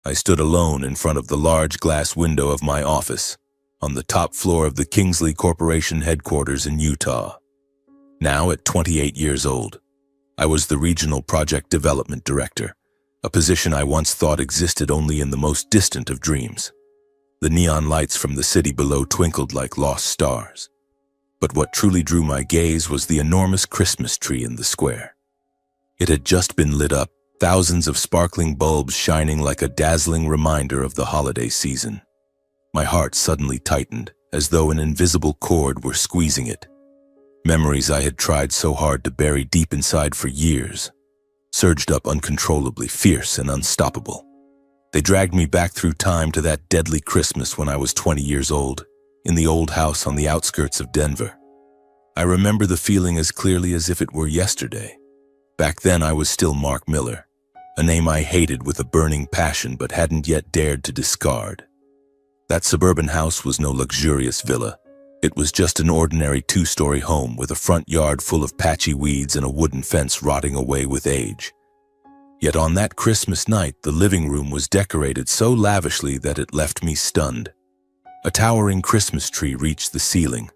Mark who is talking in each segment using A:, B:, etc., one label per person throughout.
A: I stood alone in front of the large glass window of my office, on the top floor of the Kingsley Corporation headquarters in Utah. Now, at 28 years old, I was the Regional Project Development Director, a position I once thought existed only in the most distant of dreams. The neon lights from the city below twinkled like lost stars. But what truly drew my gaze was the enormous Christmas tree in the square. It had just been lit up, thousands of sparkling bulbs shining like a dazzling reminder of the holiday season. My heart suddenly tightened, as though an invisible cord were squeezing it. Memories I had tried so hard to bury deep inside for years surged up uncontrollably, fierce and unstoppable. They dragged me back through time to that deadly Christmas when I was 20 years old, in the old house on the outskirts of Denver. I remember the feeling as clearly as if it were yesterday. Back then I was still Mark Miller, a name I hated with a burning passion but hadn't yet dared to discard. That suburban house was no luxurious villa. It was just an ordinary two-story home with a front yard full of patchy weeds and a wooden fence rotting away with age. Yet on that Christmas night, the living room was decorated so lavishly that it left me stunned. A towering Christmas tree reached the ceiling,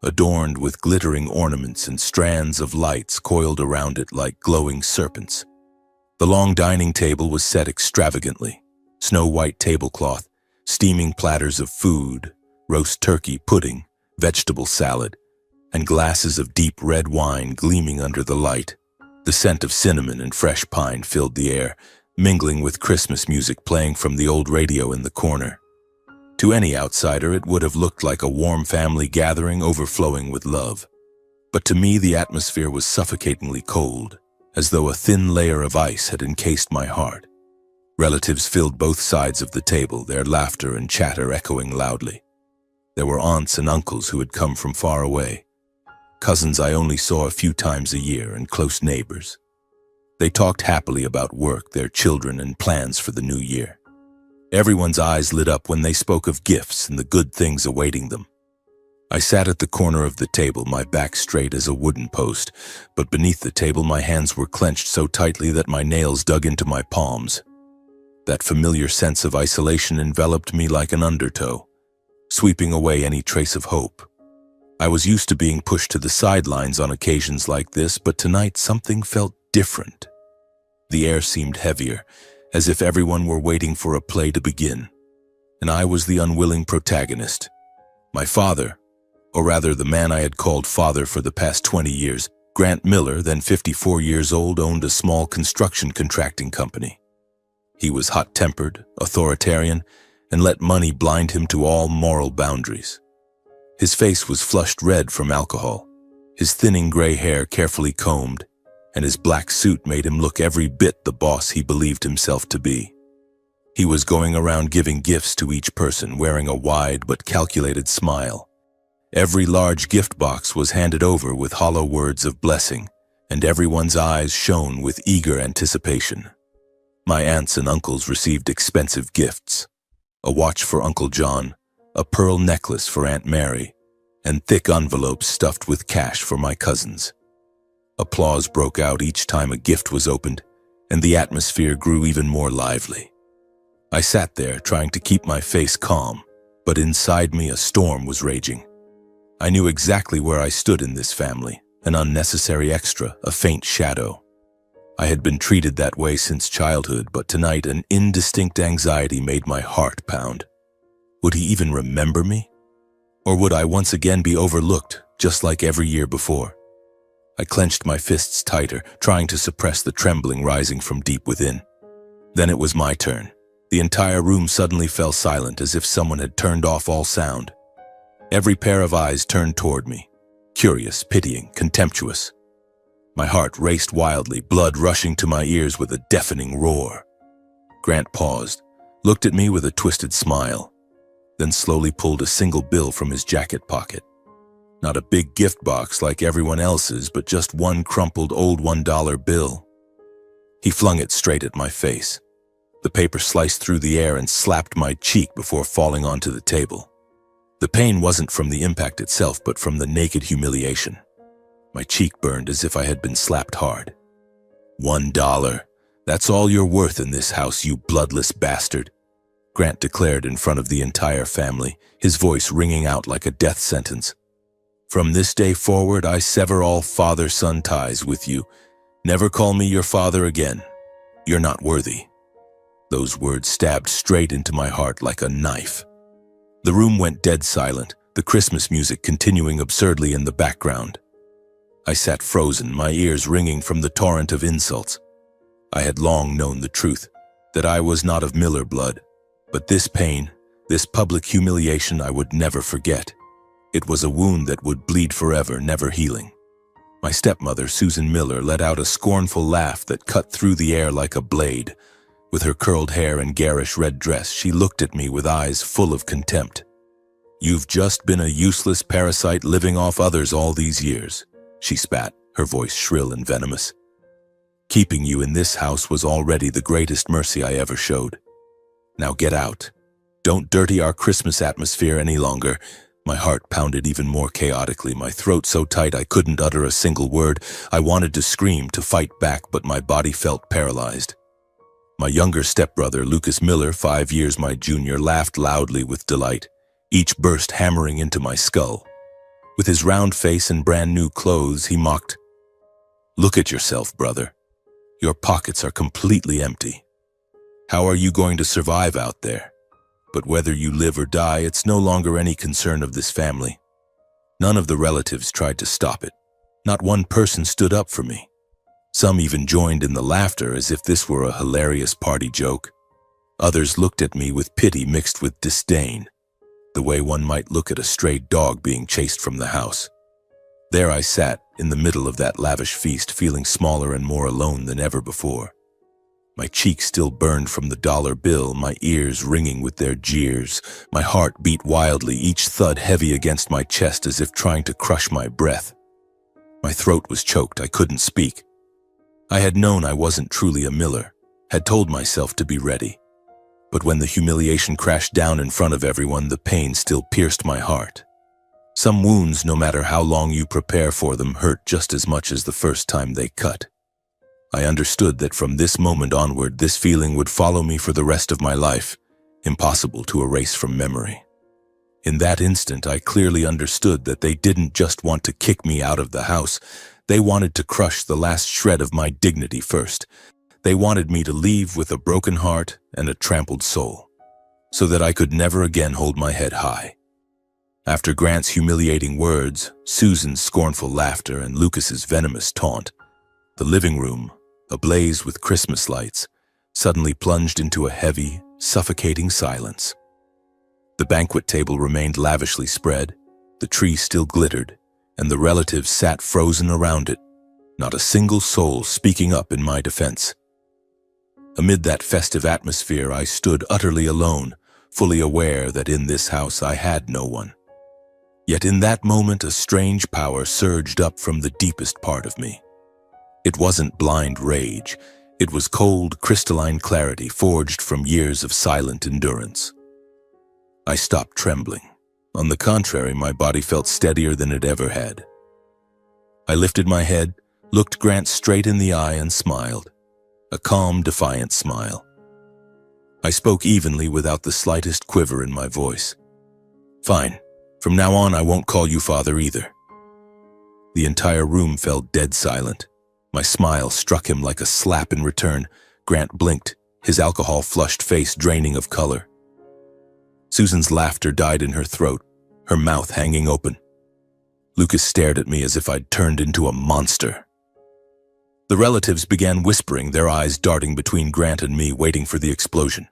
A: adorned with glittering ornaments and strands of lights coiled around it like glowing serpents. The long dining table was set extravagantly, snow-white tablecloth, steaming platters of food, roast turkey, pudding, vegetable salad, and glasses of deep red wine gleaming under the light. The scent of cinnamon and fresh pine filled the air, mingling with Christmas music playing from the old radio in the corner. To any outsider, it would have looked like a warm family gathering overflowing with love. But to me, the atmosphere was suffocatingly cold, as though a thin layer of ice had encased my heart. Relatives filled both sides of the table, their laughter and chatter echoing loudly. There were aunts and uncles who had come from far away, cousins I only saw a few times a year, and close neighbors. They talked happily about work, their children, and plans for the new year. Everyone's eyes lit up when they spoke of gifts and the good things awaiting them. I sat at the corner of the table, my back straight as a wooden post, but beneath the table my hands were clenched so tightly that my nails dug into my palms. That familiar sense of isolation enveloped me like an undertow, sweeping away any trace of hope. I was used to being pushed to the sidelines on occasions like this, but tonight something felt different. The air seemed heavier, as if everyone were waiting for a play to begin, and I was the unwilling protagonist. My father, or rather the man I had called father for the past 20 years, Grant Miller, then 54 years old, owned a small construction contracting company. He was hot-tempered, authoritarian, and let money blind him to all moral boundaries. His face was flushed red from alcohol, his thinning gray hair carefully combed, and his black suit made him look every bit the boss he believed himself to be. He was going around giving gifts to each person, wearing a wide but calculated smile. Every large gift box was handed over with hollow words of blessing, and everyone's eyes shone with eager anticipation. My aunts and uncles received expensive gifts: a watch for Uncle John, a pearl necklace for Aunt Mary, and thick envelopes stuffed with cash for my cousins. Applause broke out each time a gift was opened, and the atmosphere grew even more lively. I sat there trying to keep my face calm, but inside me a storm was raging. I knew exactly where I stood in this family, an unnecessary extra, a faint shadow. I had been treated that way since childhood, but tonight an indistinct anxiety made my heart pound. Would he even remember me? Or would I once again be overlooked, just like every year before? I clenched my fists tighter, trying to suppress the trembling rising from deep within. Then it was my turn. The entire room suddenly fell silent, as if someone had turned off all sound. Every pair of eyes turned toward me, curious, pitying, contemptuous. My heart raced wildly, blood rushing to my ears with a deafening roar. Grant paused, looked at me with a twisted smile, then slowly pulled a single bill from his jacket pocket. Not a big gift box like everyone else's, but just one crumpled old $1 bill. He flung it straight at my face. The paper sliced through the air and slapped my cheek before falling onto the table. The pain wasn't from the impact itself, but from the naked humiliation. My cheek burned as if I had been slapped hard. $1. That's all you're worth in this house, you bloodless bastard," Grant declared in front of the entire family, his voice ringing out like a death sentence. "From this day forward, I sever all father-son ties with you. Never call me your father again. You're not worthy." Those words stabbed straight into my heart like a knife. The room went dead silent, the Christmas music continuing absurdly in the background. I sat frozen, my ears ringing from the torrent of insults. I had long known the truth, that I was not of Miller blood, but this pain, this public humiliation I would never forget. It was a wound that would bleed forever, never healing. My stepmother, Susan Miller, let out a scornful laugh that cut through the air like a blade. With her curled hair and garish red dress, she looked at me with eyes full of contempt. "You've just been a useless parasite living off others all these years," she spat, her voice shrill and venomous. "Keeping you in this house was already the greatest mercy I ever showed. Now get out. Don't dirty our Christmas atmosphere any longer." My heart pounded even more chaotically, my throat so tight I couldn't utter a single word. I wanted to scream, to fight back, but my body felt paralyzed. My younger stepbrother, Lucas Miller, 5 years my junior, laughed loudly with delight, each burst hammering into my skull. With his round face and brand new clothes, he mocked, "Look at yourself, brother. Your pockets are completely empty. How are you going to survive out there? But whether you live or die, it's no longer any concern of this family." None of the relatives tried to stop it. Not one person stood up for me. Some even joined in the laughter as if this were a hilarious party joke. Others looked at me with pity mixed with disdain, the way one might look at a stray dog being chased from the house. There I sat, in the middle of that lavish feast, feeling smaller and more alone than ever before. My cheeks still burned from the dollar bill, my ears ringing with their jeers. My heart beat wildly, each thud heavy against my chest as if trying to crush my breath. My throat was choked, I couldn't speak. I had known I wasn't truly a Miller, had told myself to be ready. But when the humiliation crashed down in front of everyone, the pain still pierced my heart. Some wounds, no matter how long you prepare for them, hurt just as much as the first time they cut. I understood that from this moment onward, this feeling would follow me for the rest of my life, impossible to erase from memory. In that instant, I clearly understood that they didn't just want to kick me out of the house. They wanted to crush the last shred of my dignity first. They wanted me to leave with a broken heart and a trampled soul, so that I could never again hold my head high. After Grant's humiliating words, Susan's scornful laughter, and Lucas's venomous taunt, the living room, ablaze with Christmas lights, suddenly plunged into a heavy, suffocating silence. The banquet table remained lavishly spread, the tree still glittered, and the relatives sat frozen around it, not a single soul speaking up in my defense. Amid that festive atmosphere, I stood utterly alone, fully aware that in this house I had no one. Yet in that moment, a strange power surged up from the deepest part of me. It wasn't blind rage. It was cold, crystalline clarity forged from years of silent endurance. I stopped trembling. On the contrary, my body felt steadier than it ever had. I lifted my head, looked Grant straight in the eye, and smiled. A calm, defiant smile. I spoke evenly without the slightest quiver in my voice. "Fine. From now on, I won't call you father either." The entire room fell dead silent. My smile struck him like a slap in return. Grant blinked, his alcohol-flushed face draining of color. Susan's laughter died in her throat, her mouth hanging open. Lucas stared at me as if I'd turned into a monster. The relatives began whispering, their eyes darting between Grant and me, waiting for the explosion.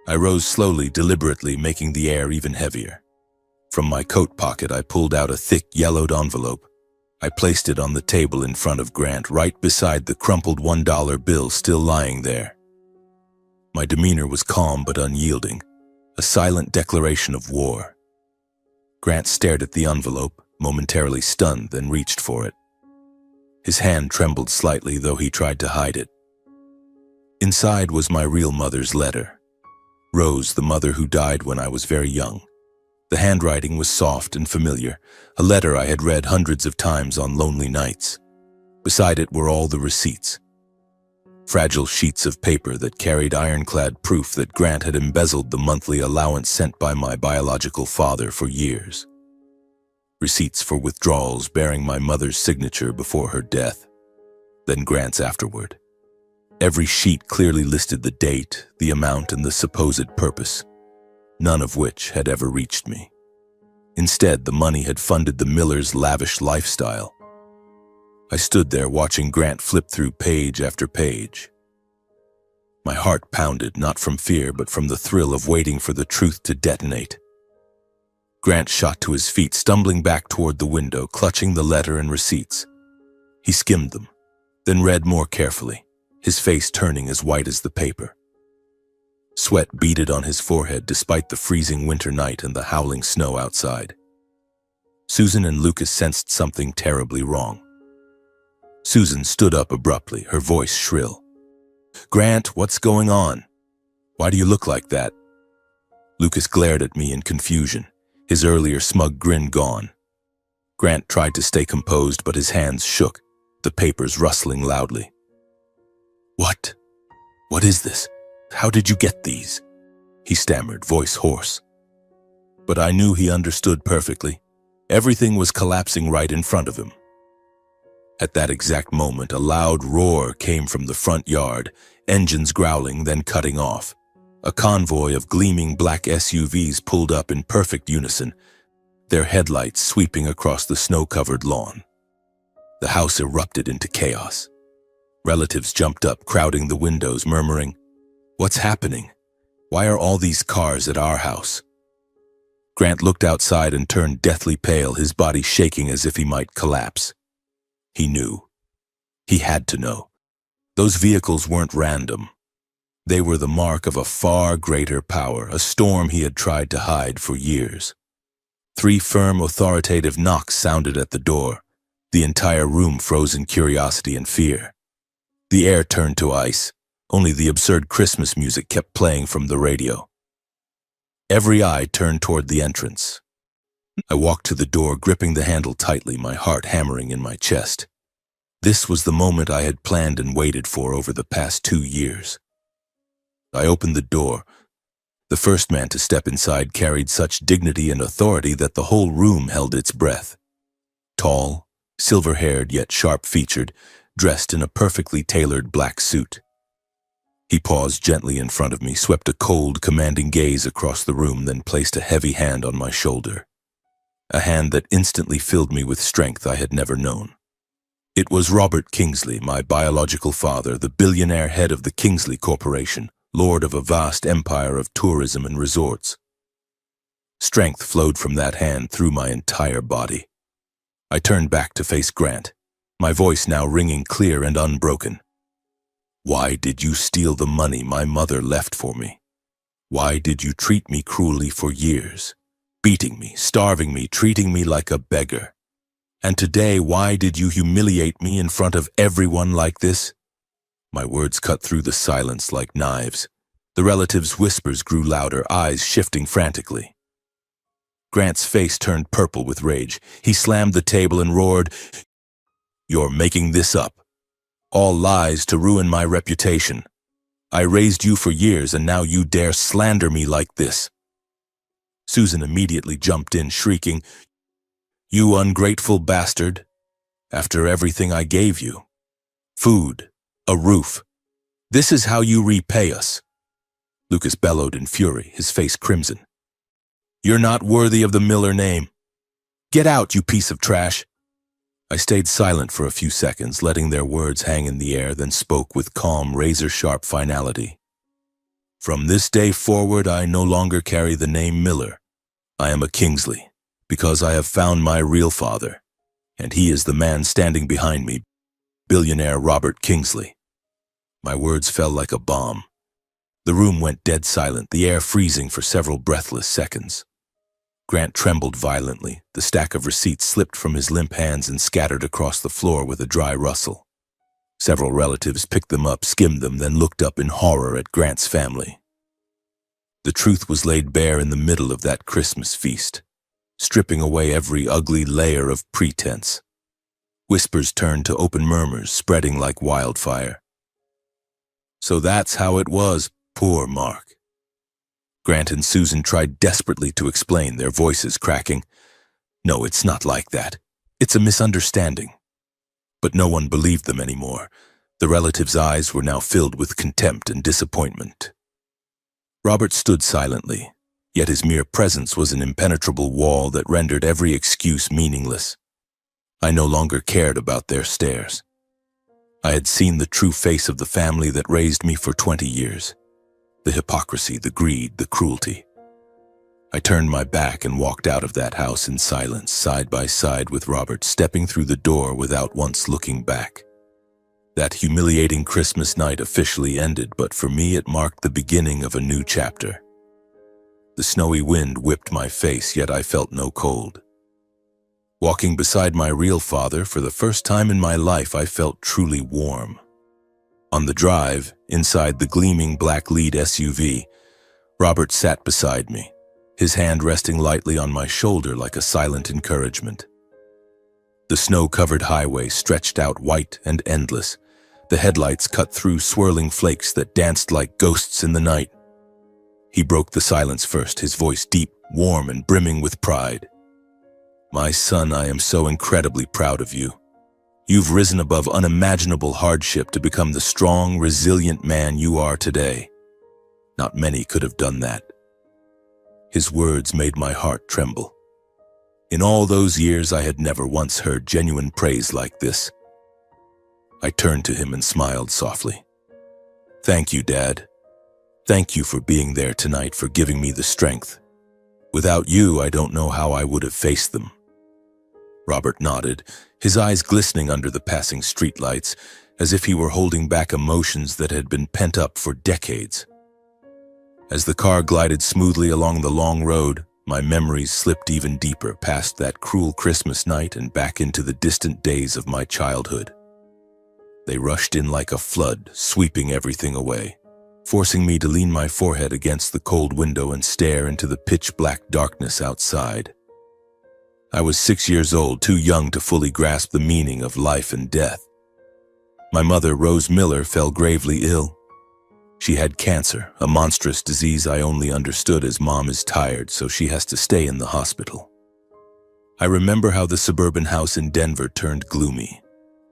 A: I rose slowly, deliberately, making the air even heavier. From my coat pocket, I pulled out a thick, yellowed envelope. I placed it on the table in front of Grant, right beside the crumpled $1 bill still lying there. My demeanor was calm but unyielding, a silent declaration of war. Grant stared at the envelope, momentarily stunned, then reached for it. His hand trembled slightly, though he tried to hide it. Inside was my real mother's letter. Rose, the mother who died when I was very young. The handwriting was soft and familiar, a letter I had read hundreds of times on lonely nights. Beside it were all the receipts. fragile sheets of paper that carried ironclad proof that Grant had embezzled the monthly allowance sent by my biological father for years. Receipts for withdrawals bearing my mother's signature before her death, then Grant's afterward. Every sheet clearly listed the date, the amount, and the supposed purpose, none of which had ever reached me. Instead, the money had funded the Millers' lavish lifestyle. I stood there watching Grant flip through page after page. My heart pounded, not from fear, but from the thrill of waiting for the truth to detonate. Grant shot to his feet, stumbling back toward the window, clutching the letter and receipts. He skimmed them, then read more carefully, his face turning as white as the paper. Sweat beaded on his forehead despite the freezing winter night and the howling snow outside. Susan and Lucas sensed something terribly wrong. Susan stood up abruptly, her voice shrill. "Grant, what's going on? Why do you look like that?" Lucas glared at me in confusion, his earlier smug grin gone. Grant tried to stay composed, but his hands shook, the papers rustling loudly. What? What is this? How did you get these?" he stammered, voice hoarse. But I knew he understood perfectly. Everything was collapsing right in front of him. At that exact moment, a loud roar came from the front yard, engines growling, then cutting off. A convoy of gleaming black SUVs pulled up in perfect unison, their headlights sweeping across the snow-covered lawn. The house erupted into chaos. Relatives jumped up, crowding the windows, murmuring, "What's happening? Why are all these cars at our house?" Grant looked outside and turned deathly pale, his body shaking as if he might collapse. He knew. He had to know. Those vehicles weren't random. They were the mark of a far greater power, a storm he had tried to hide for years. 3 firm, authoritative knocks sounded at the door. The entire room froze in curiosity and fear. The air turned to ice. Only the absurd Christmas music kept playing from the radio. Every eye turned toward the entrance. I walked to the door, gripping the handle tightly, my heart hammering in my chest. This was the moment I had planned and waited for over the past 2 years. I opened the door. The first man to step inside carried such dignity and authority that the whole room held its breath. Tall, silver-haired yet sharp-featured, dressed in a perfectly tailored black suit. He paused gently in front of me, swept a cold, commanding gaze across the room, then placed a heavy hand on my shoulder. A hand that instantly filled me with strength I had never known. It was Robert Kingsley, my biological father, the billionaire head of the Kingsley Corporation, lord of a vast empire of tourism and resorts. Strength flowed from that hand through my entire body. I turned back to face Grant, my voice now ringing clear and unbroken. "Why did you steal the money my mother left for me? Why did you treat me cruelly for years? Beating me, starving me, treating me like a beggar. And today, why did you humiliate me in front of everyone like this?" My words cut through the silence like knives. The relatives' whispers grew louder, eyes shifting frantically. Grant's face turned purple with rage. He slammed the table and roared, "You're making this up. All lies to ruin my reputation. I raised you for years and now you dare slander me like this." Susan immediately jumped in, shrieking, "You ungrateful bastard! After everything I gave you. Food, a roof. This is how you repay us." Lucas bellowed in fury, his face crimson. "You're not worthy of the Miller name. Get out, you piece of trash." I stayed silent for a few seconds, letting their words hang in the air, then spoke with calm, razor-sharp finality. "From this day forward, I no longer carry the name Miller. I am a Kingsley, because I have found my real father, and he is the man standing behind me, billionaire Robert Kingsley." My words fell like a bomb. The room went dead silent, the air freezing for several breathless seconds. Grant trembled violently. The stack of receipts slipped from his limp hands and scattered across the floor with a dry rustle. Several relatives picked them up, skimmed them, then looked up in horror at Grant's family. The truth was laid bare in the middle of that Christmas feast, stripping away every ugly layer of pretense. Whispers turned to open murmurs, spreading like wildfire. So that's how it was, poor Mark. Grant and Susan tried desperately to explain, their voices cracking. No, it's not like that. It's a misunderstanding. But no one believed them anymore. The relatives' eyes were now filled with contempt and disappointment. Robert stood silently, yet his mere presence was an impenetrable wall that rendered every excuse meaningless. I no longer cared about their stares. I had seen the true face of the family that raised me for 20 years. The hypocrisy, the greed, the cruelty. I turned my back and walked out of that house in silence, side by side with Robert, stepping through the door without once looking back. That humiliating Christmas night officially ended, but for me it marked the beginning of a new chapter. The snowy wind whipped my face, yet I felt no cold. Walking beside my real father, for the first time in my life, I felt truly warm. On the drive, inside the gleaming black lead SUV, Robert sat beside me, his hand resting lightly on my shoulder like a silent encouragement. The snow-covered highway stretched out white and endless, the headlights cut through swirling flakes that danced like ghosts in the night. He broke the silence first, his voice deep, warm, and brimming with pride. My son, I am so incredibly proud of you. You've risen above unimaginable hardship to become the strong, resilient man you are today. Not many could have done that. His words made my heart tremble. In all those years, I had never once heard genuine praise like this. I turned to him and smiled softly. Thank you, Dad. Thank you for being there tonight, for giving me the strength. Without you, I don't know how I would have faced them. Robert nodded, his eyes glistening under the passing streetlights, as if he were holding back emotions that had been pent up for decades. As the car glided smoothly along the long road, my memories slipped even deeper past that cruel Christmas night and back into the distant days of my childhood. They rushed in like a flood, sweeping everything away, forcing me to lean my forehead against the cold window and stare into the pitch-black darkness outside. I was 6 years old, too young to fully grasp the meaning of life and death. My mother, Rose Miller, fell gravely ill. She had cancer, a monstrous disease I only understood as Mom is tired, so she has to stay in the hospital. I remember how the suburban house in Denver turned gloomy.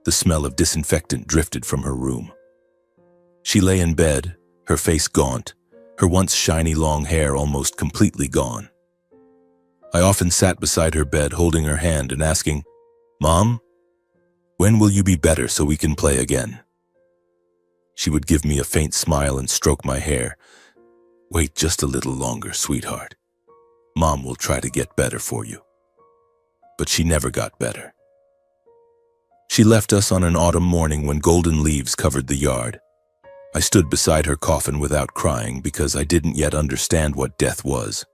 A: The smell of disinfectant drifted from her room. She lay in bed, her face gaunt, her once shiny long hair almost completely gone. I often sat beside her bed holding her hand and asking, "Mom, when will you be better so we can play again?" She would give me a faint smile and stroke my hair. "Wait just a little longer, sweetheart. Mom will try to get better for you." But she never got better. She left us on an autumn morning when golden leaves covered the yard. I stood beside her coffin without crying because I didn't yet understand what death was.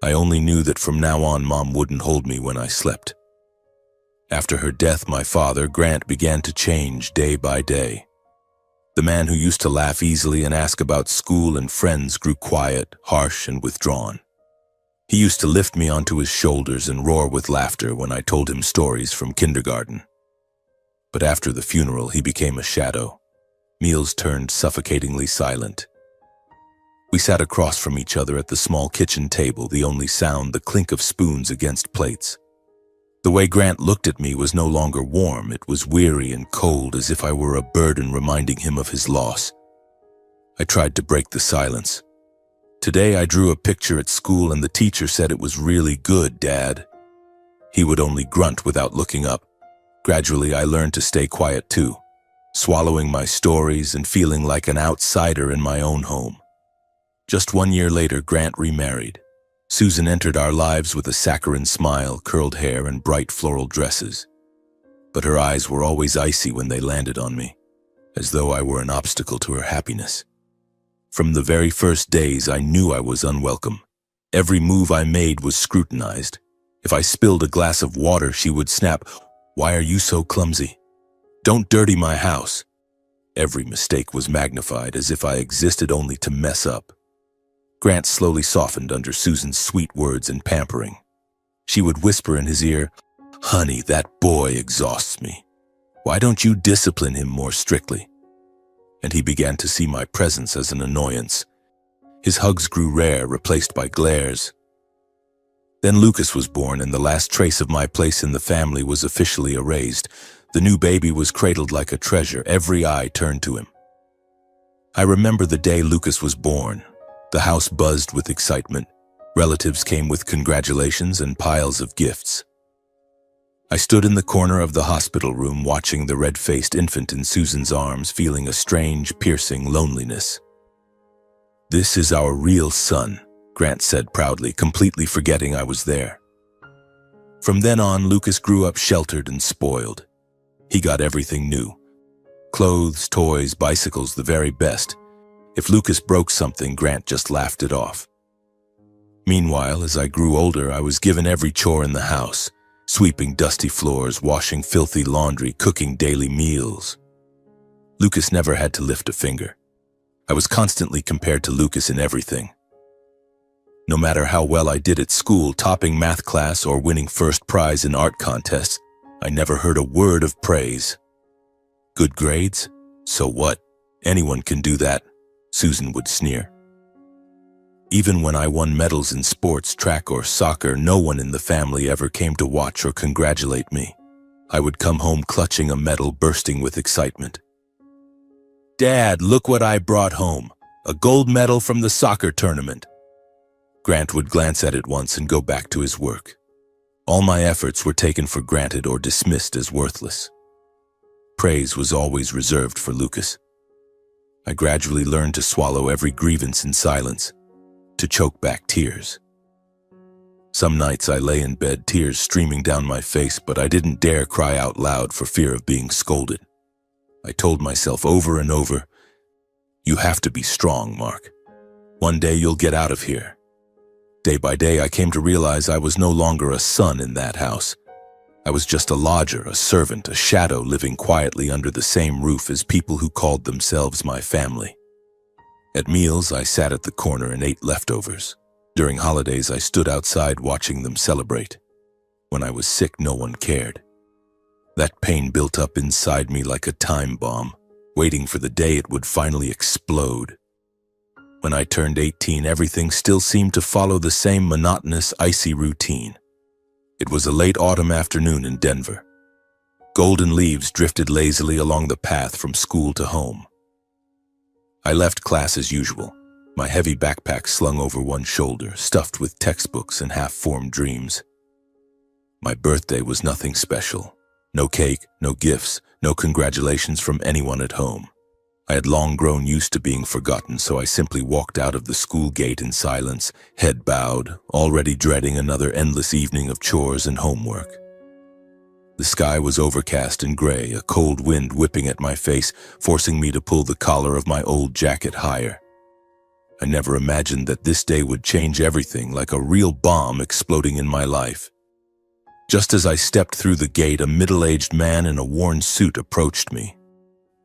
A: I only knew that from now on Mom wouldn't hold me when I slept. After her death, my father, Grant, began to change day by day. The man who used to laugh easily and ask about school and friends grew quiet, harsh, and withdrawn. He used to lift me onto his shoulders and roar with laughter when I told him stories from kindergarten. But after the funeral, he became a shadow. Meals turned suffocatingly silent. We sat across from each other at the small kitchen table, the only sound the clink of spoons against plates. The way Grant looked at me was no longer warm, it was weary and cold, as if I were a burden reminding him of his loss. I tried to break the silence. Today I drew a picture at school and the teacher said it was really good, Dad. He would only grunt without looking up. Gradually I learned to stay quiet too, swallowing my stories and feeling like an outsider in my own home. Just 1 year later, Grant remarried. Susan entered our lives with a saccharine smile, curled hair, and bright floral dresses. But her eyes were always icy when they landed on me, as though I were an obstacle to her happiness. From the very first days, I knew I was unwelcome. Every move I made was scrutinized. If I spilled a glass of water, she would snap, "Why are you so clumsy? Don't dirty my house." Every mistake was magnified, as if I existed only to mess up. Grant slowly softened under Susan's sweet words and pampering. She would whisper in his ear, "Honey, that boy exhausts me. Why don't you discipline him more strictly?" and he began to see my presence as an annoyance. His hugs grew rare, replaced by glares. Then Lucas was born, and the last trace of my place in the family was officially erased. The new baby was cradled like a treasure, every eye turned to him. I remember the day Lucas was born. The house buzzed with excitement. Relatives came with congratulations and piles of gifts. I stood in the corner of the hospital room watching the red-faced infant in Susan's arms, feeling a strange, piercing loneliness. "This is our real son," Grant said proudly, completely forgetting I was there. From then on, Lucas grew up sheltered and spoiled. He got everything new. Clothes, toys, bicycles, the very best. If Lucas broke something, Grant just laughed it off. Meanwhile, as I grew older, I was given every chore in the house, sweeping dusty floors, washing filthy laundry, cooking daily meals. Lucas never had to lift a finger. I was constantly compared to Lucas in everything. No matter how well I did at school, topping math class or winning first prize in art contests, I never heard a word of praise. Good grades? So what? Anyone can do that, Susan would sneer. Even when I won medals in sports, track or soccer, no one in the family ever came to watch or congratulate me. I would come home clutching a medal, bursting with excitement. "Dad, look what I brought home. A gold medal from the soccer tournament." Grant would glance at it once and go back to his work. All my efforts were taken for granted or dismissed as worthless. Praise was always reserved for Lucas. I gradually learned to swallow every grievance in silence, to choke back tears. Some nights I lay in bed, tears streaming down my face, but I didn't dare cry out loud for fear of being scolded. I told myself over and over, "You have to be strong, Mark. One day you'll get out of here." Day by day, I came to realize I was no longer a son in that house. I was just a lodger, a servant, a shadow living quietly under the same roof as people who called themselves my family. At meals, I sat at the corner and ate leftovers. During holidays, I stood outside watching them celebrate. When I was sick, no one cared. That pain built up inside me like a time bomb, waiting for the day it would finally explode. When I turned 18, everything still seemed to follow the same monotonous, icy routine. It was a late autumn afternoon in Denver. Golden leaves drifted lazily along the path from school to home. I left class as usual, my heavy backpack slung over one shoulder, stuffed with textbooks and half-formed dreams. My birthday was nothing special. No cake, no gifts, no congratulations from anyone at home. I had long grown used to being forgotten, so I simply walked out of the school gate in silence, head bowed, already dreading another endless evening of chores and homework. The sky was overcast and gray, a cold wind whipping at my face, forcing me to pull the collar of my old jacket higher. I never imagined that this day would change everything, like a real bomb exploding in my life. Just as I stepped through the gate, a middle-aged man in a worn suit approached me.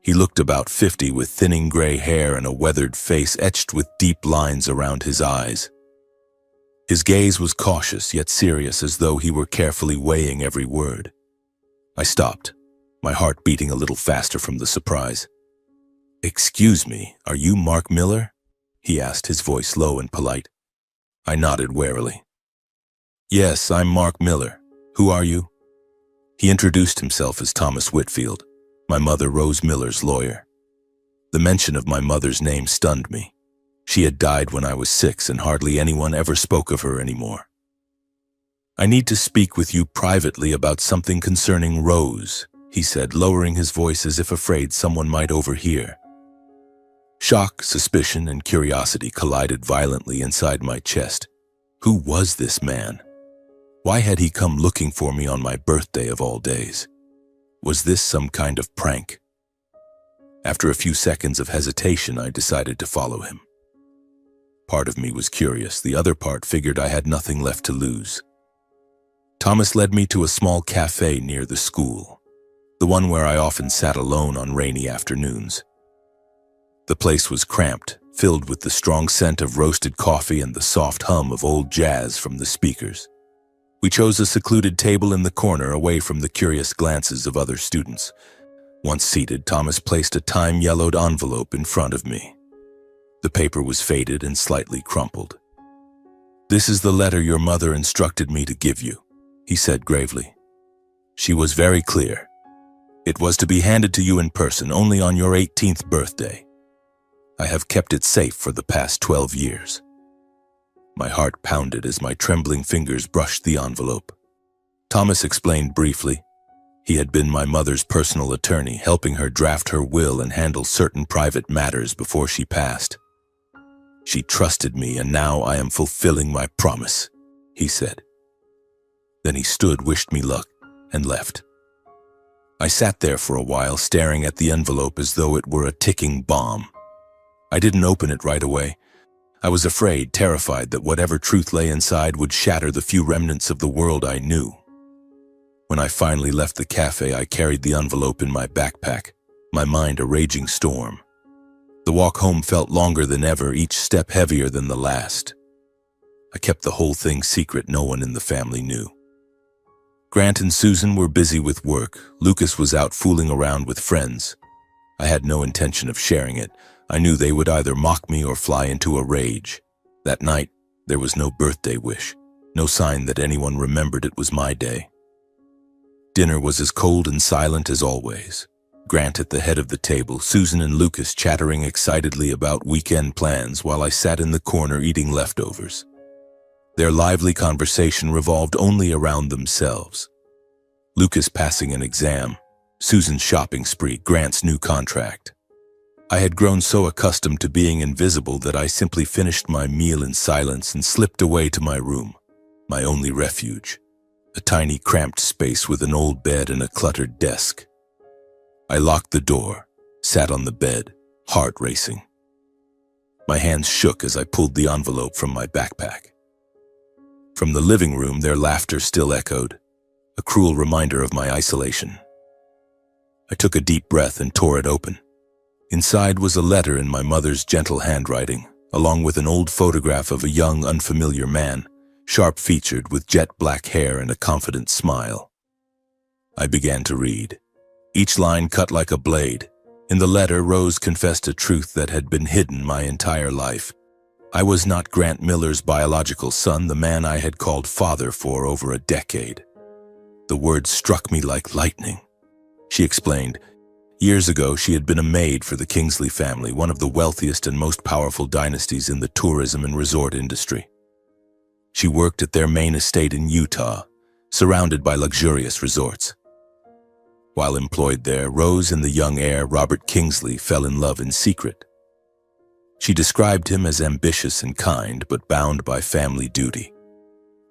A: He looked about 50 with thinning gray hair and a weathered face etched with deep lines around his eyes. His gaze was cautious yet serious, as though he were carefully weighing every word. I stopped, my heart beating a little faster from the surprise. "Excuse me, are you Mark Miller?" he asked, his voice low and polite. I nodded warily. "Yes, I'm Mark Miller. Who are you?" He introduced himself as Thomas Whitfield, my mother Rose Miller's lawyer. The mention of my mother's name stunned me. She had died when I was 6, and hardly anyone ever spoke of her anymore. "I need to speak with you privately about something concerning Rose," he said, lowering his voice as if afraid someone might overhear. Shock, suspicion, and curiosity collided violently inside my chest. Who was this man? Why had he come looking for me on my birthday of all days? Was this some kind of prank? After a few seconds of hesitation, I decided to follow him. Part of me was curious, the other part figured I had nothing left to lose. Thomas led me to a small cafe near the school, the one where I often sat alone on rainy afternoons. The place was cramped, filled with the strong scent of roasted coffee and the soft hum of old jazz from the speakers. We chose a secluded table in the corner, away from the curious glances of other students. Once seated, Thomas placed a time-yellowed envelope in front of me. The paper was faded and slightly crumpled. "This is the letter your mother instructed me to give you," he said gravely. "She was very clear. It was to be handed to you in person only on your 18th birthday. I have kept it safe for the past 12 years. My heart pounded as my trembling fingers brushed the envelope. Thomas explained briefly. He had been my mother's personal attorney, helping her draft her will and handle certain private matters before she passed. "She trusted me, and now I am fulfilling my promise," he said. Then he stood, wished me luck, and left. I sat there for a while, staring at the envelope as though it were a ticking bomb. I didn't open it right away. I was afraid, terrified that whatever truth lay inside would shatter the few remnants of the world I knew. When I finally left the cafe, I carried the envelope in my backpack, my mind a raging storm. The walk home felt longer than ever, each step heavier than the last. I kept the whole thing secret. No one in the family knew. Grant and Susan were busy with work. Lucas was out fooling around with friends. I had no intention of sharing it. I knew they would either mock me or fly into a rage. That night, there was no birthday wish, no sign that anyone remembered it was my day. Dinner was as cold and silent as always. Grant at the head of the table, Susan and Lucas chattering excitedly about weekend plans while I sat in the corner eating leftovers. Their lively conversation revolved only around themselves. Lucas passing an exam, Susan's shopping spree, Grant's new contract. I had grown so accustomed to being invisible that I simply finished my meal in silence and slipped away to my room, my only refuge, a tiny cramped space with an old bed and a cluttered desk. I locked the door, sat on the bed, heart racing. My hands shook as I pulled the envelope from my backpack. From the living room, their laughter still echoed, a cruel reminder of my isolation. I took a deep breath and tore it open. Inside was a letter in my mother's gentle handwriting, along with an old photograph of a young, unfamiliar man, sharp-featured with jet black hair and a confident smile. I began to read. Each line cut like a blade. In the letter, Rose confessed a truth that had been hidden my entire life. I was not Grant Miller's biological son, the man I had called father for over a decade. The words struck me like lightning. She explained. Years ago, she had been a maid for the Kingsley family, one of the wealthiest and most powerful dynasties in the tourism and resort industry. She worked at their main estate in Utah, surrounded by luxurious resorts. While employed there, Rose and the young heir, Robert Kingsley, fell in love in secret. She described him as ambitious and kind, but bound by family duty.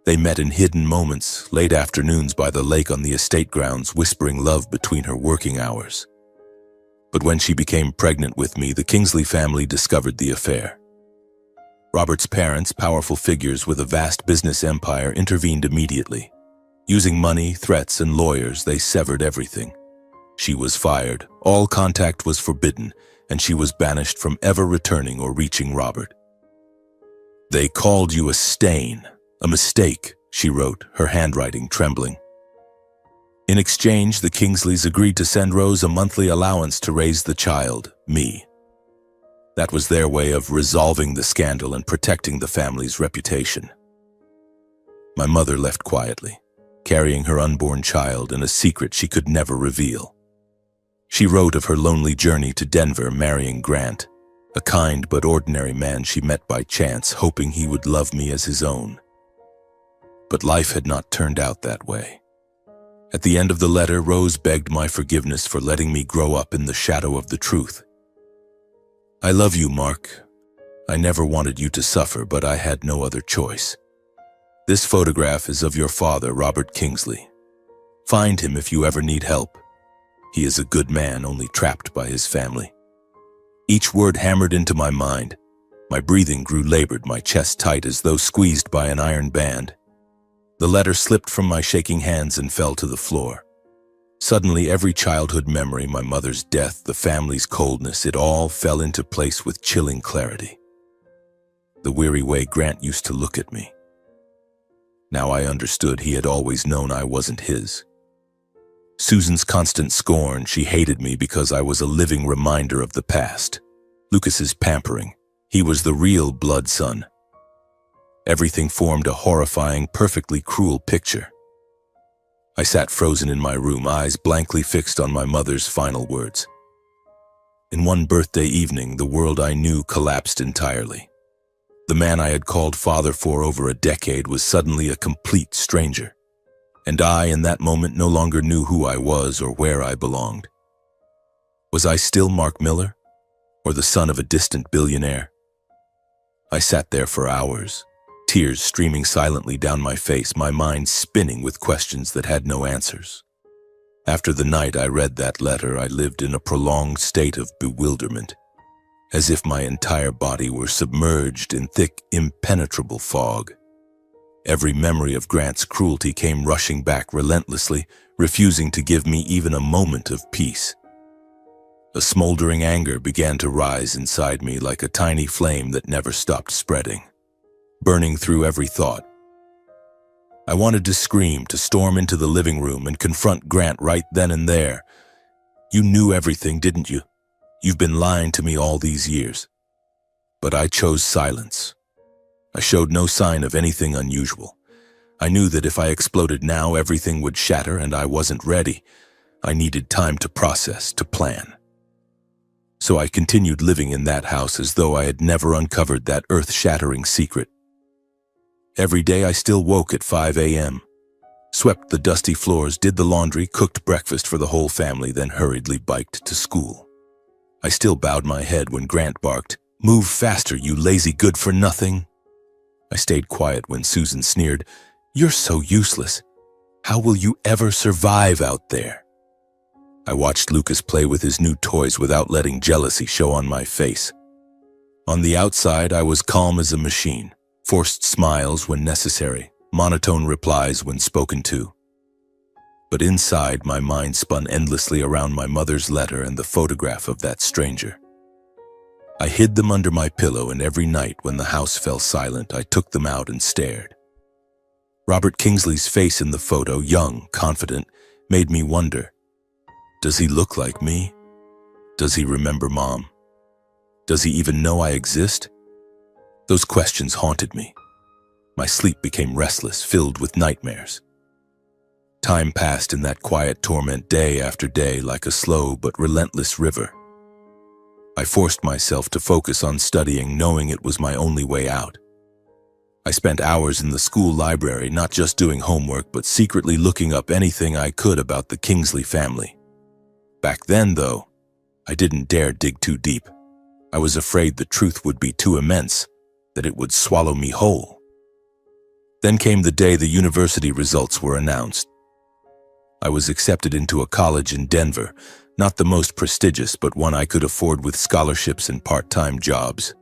A: They met in hidden moments, late afternoons by the lake on the estate grounds, whispering love between her working hours. But when she became pregnant with me, the Kingsley family discovered the affair. Robert's parents, powerful figures with a vast business empire, intervened immediately. Using money, threats, and lawyers, they severed everything. She was fired, all contact was forbidden, and she was banished from ever returning or reaching Robert. "They called you a stain, a mistake," she wrote, her handwriting trembling. In exchange, the Kingsleys agreed to send Rose a monthly allowance to raise the child, me. That was their way of resolving the scandal and protecting the family's reputation. My mother left quietly, carrying her unborn child and a secret she could never reveal. She wrote of her lonely journey to Denver, marrying Grant, a kind but ordinary man she met by chance, hoping he would love me as his own. But life had not turned out that way. At the end of the letter, Rose begged my forgiveness for letting me grow up in the shadow of the truth. "I love you, Mark. I never wanted you to suffer, but I had no other choice. This photograph is of your father, Robert Kingsley. Find him if you ever need help. He is a good man, only trapped by his family." Each word hammered into my mind. My breathing grew labored, my chest tight as though squeezed by an iron band. The letter slipped from my shaking hands and fell to the floor. Suddenly, every childhood memory, my mother's death, the family's coldness, it all fell into place with chilling clarity. The weary way Grant used to look at me. Now I understood he had always known I wasn't his. Susan's constant scorn, she hated me because I was a living reminder of the past. Lucas's pampering, he was the real blood son. Everything formed a horrifying, perfectly cruel picture. I sat frozen in my room, eyes blankly fixed on my mother's final words. In one birthday evening, the world I knew collapsed entirely. The man I had called father for over a decade was suddenly a complete stranger. And I, in that moment, no longer knew who I was or where I belonged. Was I still Mark Miller, or the son of a distant billionaire? I sat there for hours, tears streaming silently down my face, my mind spinning with questions that had no answers. After the night I read that letter, I lived in a prolonged state of bewilderment, as if my entire body were submerged in thick, impenetrable fog. Every memory of Grant's cruelty came rushing back relentlessly, refusing to give me even a moment of peace. A smoldering anger began to rise inside me like a tiny flame that never stopped spreading, burning through every thought. I wanted to scream, to storm into the living room and confront Grant right then and there. You knew everything, didn't you? You've been lying to me all these years. But I chose silence. I showed no sign of anything unusual. I knew that if I exploded now, everything would shatter, and I wasn't ready. I needed time to process, to plan. So I continued living in that house as though I had never uncovered that earth-shattering secret. Every day I still woke at 5 a.m., swept the dusty floors, did the laundry, cooked breakfast for the whole family, then hurriedly biked to school. I still bowed my head when Grant barked, "Move faster, you lazy good-for-nothing." I stayed quiet when Susan sneered, "You're so useless. How will you ever survive out there?" I watched Lucas play with his new toys without letting jealousy show on my face. On the outside, I was calm as a machine, forced smiles when necessary, monotone replies when spoken to. But inside, my mind spun endlessly around my mother's letter and the photograph of that stranger. I hid them under my pillow, and every night when the house fell silent, I took them out and stared. Robert Kingsley's face in the photo, young, confident, made me wonder, does he look like me? Does he remember Mom? Does he even know I exist? Those questions haunted me. My sleep became restless, filled with nightmares. Time passed in that quiet torment day after day like a slow but relentless river. I forced myself to focus on studying, knowing it was my only way out. I spent hours in the school library, not just doing homework, but secretly looking up anything I could about the Kingsley family. Back then, though, I didn't dare dig too deep. I was afraid the truth would be too immense, that it would swallow me whole. Then came the day the university results were announced. I was accepted into a college in Denver, not the most prestigious, but one I could afford with scholarships and part-time jobs.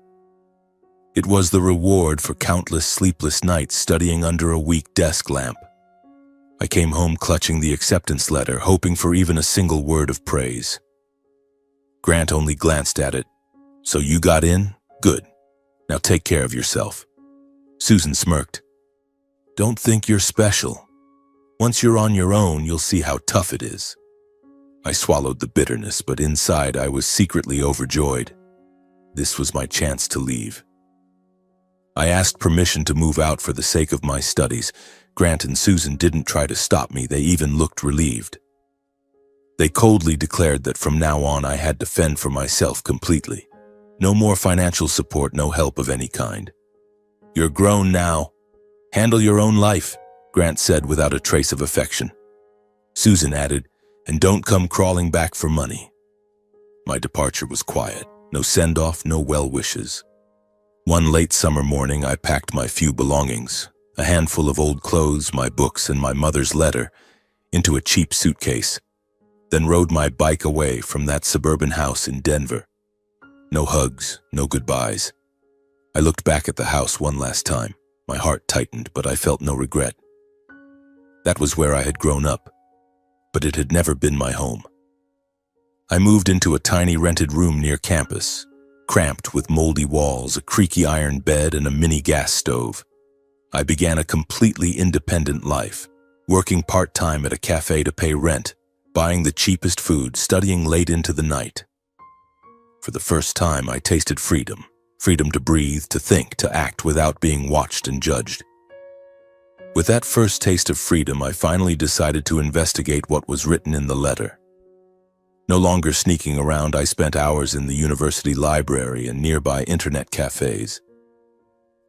A: It was the reward for countless sleepless nights studying under a weak desk lamp. I came home clutching the acceptance letter, hoping for even a single word of praise. Grant only glanced at it. "So you got in? Good. Now take care of yourself." Susan smirked. "Don't think you're special. Once you're on your own, you'll see how tough it is." I swallowed the bitterness, but inside I was secretly overjoyed. This was my chance to leave. I asked permission to move out for the sake of my studies. Grant and Susan didn't try to stop me, they even looked relieved. They coldly declared that from now on I had to fend for myself completely. No more financial support, no help of any kind. "You're grown now. Handle your own life," Grant said without a trace of affection. Susan added, "And don't come crawling back for money." My departure was quiet. No send-off, no well wishes. One late summer morning, I packed my few belongings, a handful of old clothes, my books, and my mother's letter, into a cheap suitcase, then rode my bike away from that suburban house in Denver. No hugs, no goodbyes. I looked back at the house one last time. My heart tightened, but I felt no regret. That was where I had grown up, but it had never been my home. I moved into a tiny rented room near campus, cramped with moldy walls, a creaky iron bed, and a mini gas stove. I began a completely independent life, working part-time at a cafe to pay rent, buying the cheapest food, studying late into the night. For the first time, I tasted freedom. Freedom to breathe, to think, to act without being watched and judged. With that first taste of freedom, I finally decided to investigate what was written in the letter. No longer sneaking around, I spent hours in the university library and nearby internet cafes.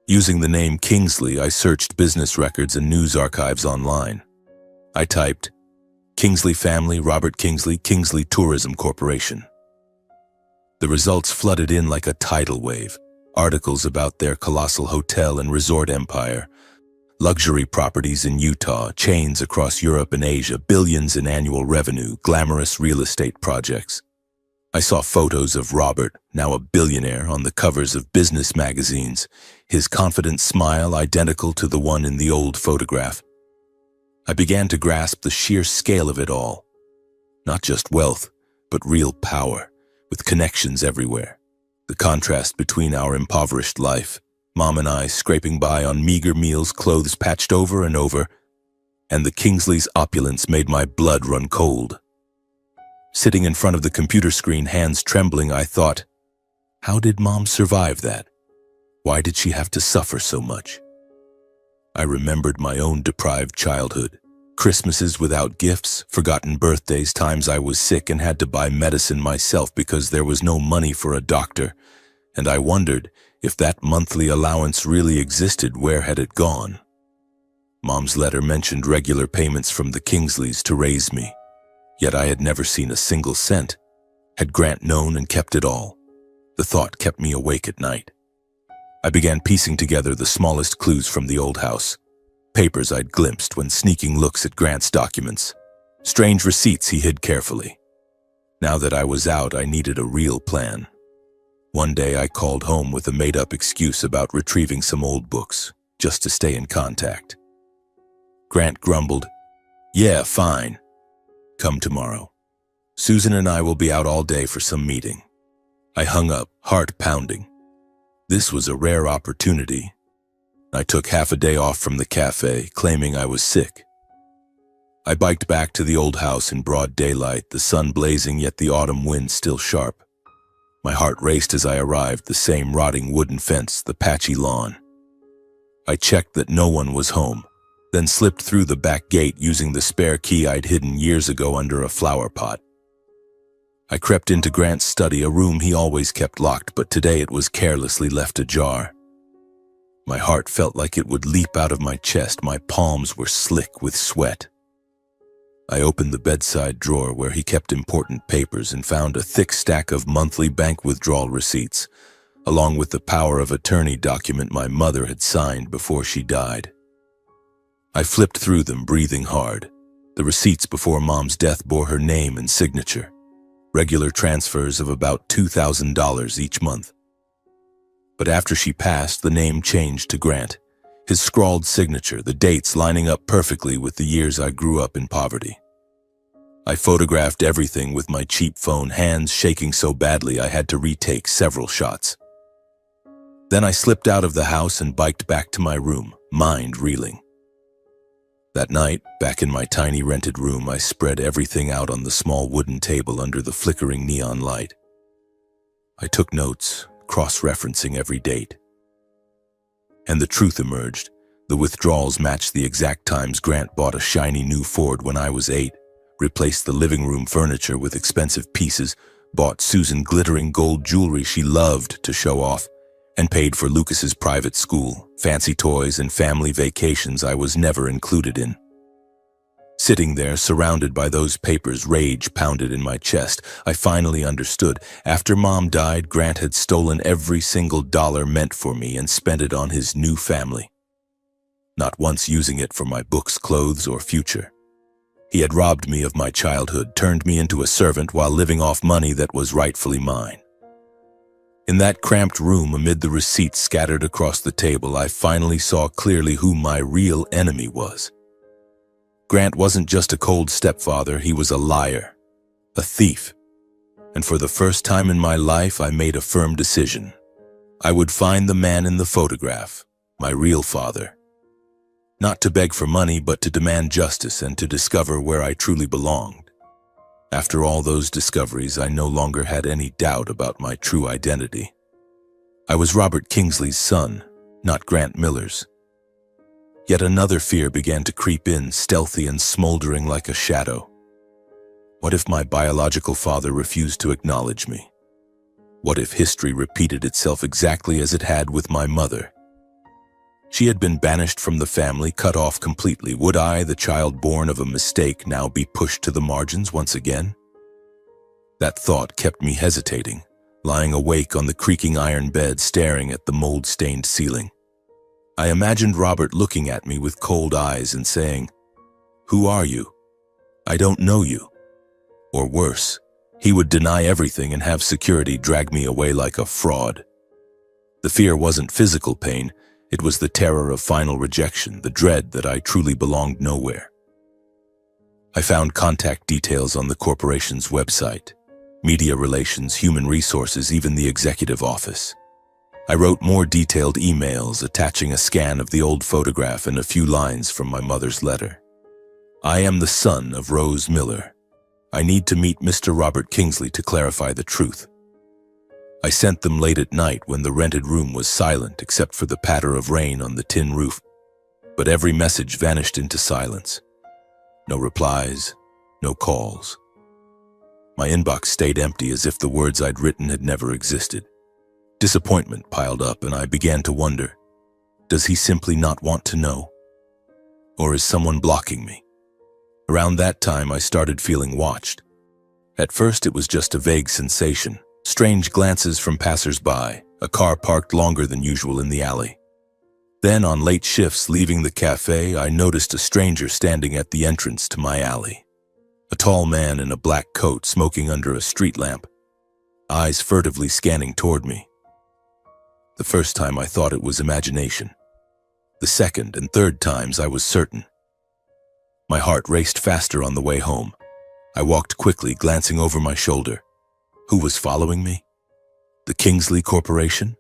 A: Using the name Kingsley, I searched business records and news archives online. I typed, Kingsley family, Robert Kingsley, Kingsley Tourism Corporation. The results flooded in like a tidal wave. Articles about their colossal hotel and resort empire, luxury properties in Utah, chains across Europe and Asia, billions in annual revenue, glamorous real estate projects. I saw photos of Robert, now a billionaire, on the covers of business magazines, his confident smile identical to the one in the old photograph. I began to grasp the sheer scale of it all. Not just wealth, but real power, with connections everywhere. The contrast between our impoverished life, Mom and I scraping by on meager meals, clothes patched over and over, and the Kingsley's opulence made my blood run cold. Sitting in front of the computer screen, hands trembling, I thought, how did Mom survive that? Why did she have to suffer so much? I remembered my own deprived childhood. Christmases without gifts, forgotten birthdays, times I was sick and had to buy medicine myself because there was no money for a doctor, and I wondered, if that monthly allowance really existed, where had it gone? Mom's letter mentioned regular payments from the Kingsleys to raise me, yet I had never seen a single cent. Had Grant known and kept it all? The thought kept me awake at night. I began piecing together the smallest clues from the old house. Papers I'd glimpsed when sneaking looks at Grant's documents. Strange receipts he hid carefully. Now that I was out, I needed a real plan. One day I called home with a made-up excuse about retrieving some old books, just to stay in contact. Grant grumbled, "Yeah, fine. Come tomorrow. Susan and I will be out all day for some meeting." I hung up, heart pounding. This was a rare opportunity. I took half a day off from the cafe, claiming I was sick. I biked back to the old house in broad daylight, the sun blazing yet the autumn wind still sharp. My heart raced as I arrived, the same rotting wooden fence, the patchy lawn. I checked that no one was home, then slipped through the back gate using the spare key I'd hidden years ago under a flower pot. I crept into Grant's study, a room he always kept locked, but today it was carelessly left ajar. My heart felt like it would leap out of my chest. My palms were slick with sweat. I opened the bedside drawer where he kept important papers and found a thick stack of monthly bank withdrawal receipts, along with the power of attorney document my mother had signed before she died. I flipped through them, breathing hard. The receipts before Mom's death bore her name and signature. Regular transfers of about $2,000 each month. But after she passed, the name changed to Grant. His scrawled signature, the dates lining up perfectly with the years I grew up in poverty. I photographed everything with my cheap phone, hands shaking so badly I had to retake several shots. Then I slipped out of the house and biked back to my room, mind reeling. That night, back in my tiny rented room, I spread everything out on the small wooden table under the flickering neon light. I took notes, cross-referencing every date. And the truth emerged. The withdrawals matched the exact times Grant bought a shiny new Ford when I was 8, replaced the living room furniture with expensive pieces, bought Susan glittering gold jewelry she loved to show off, and paid for Lucas's private school, fancy toys, and family vacations I was never included in. Sitting there, surrounded by those papers, rage pounded in my chest. I finally understood. After Mom died, Grant had stolen every single dollar meant for me and spent it on his new family, not once using it for my books, clothes, or future. He had robbed me of my childhood, turned me into a servant while living off money that was rightfully mine. In that cramped room, amid the receipts scattered across the table, I finally saw clearly who my real enemy was. Grant wasn't just a cold stepfather, he was a liar, a thief. And for the first time in my life, I made a firm decision. I would find the man in the photograph, my real father. Not to beg for money, but to demand justice and to discover where I truly belonged. After all those discoveries, I no longer had any doubt about my true identity. I was Robert Kingsley's son, not Grant Miller's. Yet another fear began to creep in, stealthy and smoldering like a shadow. What if my biological father refused to acknowledge me? What if history repeated itself exactly as it had with my mother? She had been banished from the family, cut off completely. Would I, the child born of a mistake, now be pushed to the margins once again? That thought kept me hesitating, lying awake on the creaking iron bed, staring at the mold-stained ceiling. I imagined Robert looking at me with cold eyes and saying, "Who are you? I don't know you." Or worse, he would deny everything and have security drag me away like a fraud. The fear wasn't physical pain. It was the terror of final rejection, the dread that I truly belonged nowhere. I found contact details on the corporation's website, media relations, human resources, even the executive office. I wrote more detailed emails, attaching a scan of the old photograph and a few lines from my mother's letter. I am the son of Rose Miller. I need to meet Mr. Robert Kingsley to clarify the truth. I sent them late at night when the rented room was silent except for the patter of rain on the tin roof, but every message vanished into silence. No replies, no calls. My inbox stayed empty as if the words I'd written had never existed. Disappointment piled up and I began to wonder, does he simply not want to know? Or is someone blocking me? Around that time I started feeling watched. At first it was just a vague sensation. Strange glances from passers-by, a car parked longer than usual in the alley. Then, on late shifts leaving the cafe, I noticed a stranger standing at the entrance to my alley. A tall man in a black coat smoking under a street lamp, eyes furtively scanning toward me. The first time I thought it was imagination. The second and third times I was certain. My heart raced faster on the way home. I walked quickly, glancing over my shoulder. Who was following me? The Kingsley Corporation?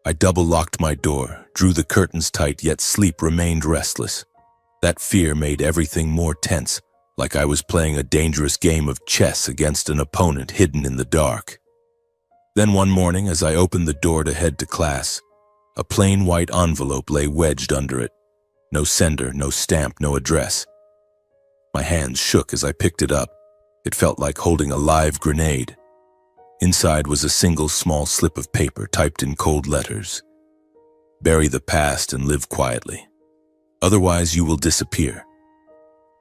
A: I double-locked my door, drew the curtains tight, yet sleep remained restless. That fear made everything more tense, like I was playing a dangerous game of chess against an opponent hidden in the dark. Then one morning, as I opened the door to head to class, a plain white envelope lay wedged under it. No sender, no stamp, no address. My hands shook as I picked it up. It felt like holding a live grenade. Inside was a single small slip of paper typed in cold letters. Bury the past and live quietly. Otherwise you will disappear.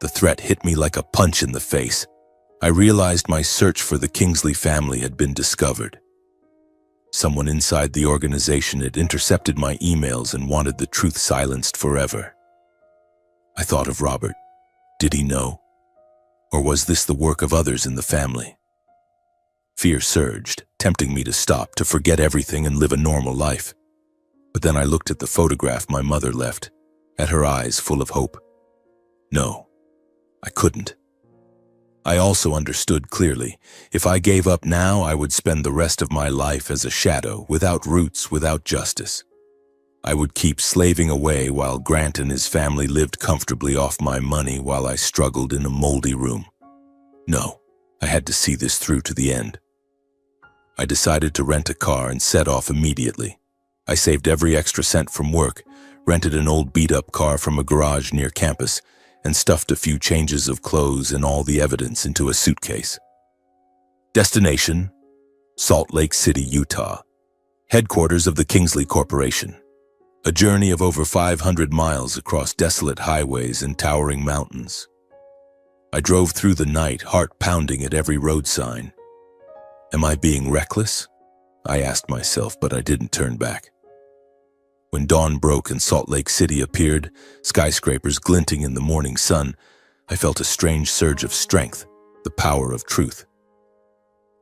A: The threat hit me like a punch in the face. I realized my search for the Kingsley family had been discovered. Someone inside the organization had intercepted my emails and wanted the truth silenced forever. I thought of Robert. Did he know? Or was this the work of others in the family? Fear surged, tempting me to stop, to forget everything and live a normal life. But then I looked at the photograph my mother left, at her eyes full of hope. No, I couldn't. I also understood clearly, if I gave up now, I would spend the rest of my life as a shadow, without roots, without justice. I would keep slaving away while Grant and his family lived comfortably off my money while I struggled in a moldy room. No, I had to see this through to the end. I decided to rent a car and set off immediately. I saved every extra cent from work, rented an old beat-up car from a garage near campus, and stuffed a few changes of clothes and all the evidence into a suitcase. Destination: Salt Lake City, Utah. Headquarters of the Kingsley Corporation. A journey of over 500 miles across desolate highways and towering mountains. I drove through the night, heart pounding at every road sign. Am I being reckless? I asked myself, but I didn't turn back. When dawn broke and Salt Lake City appeared, skyscrapers glinting in the morning sun, I felt a strange surge of strength, the power of truth.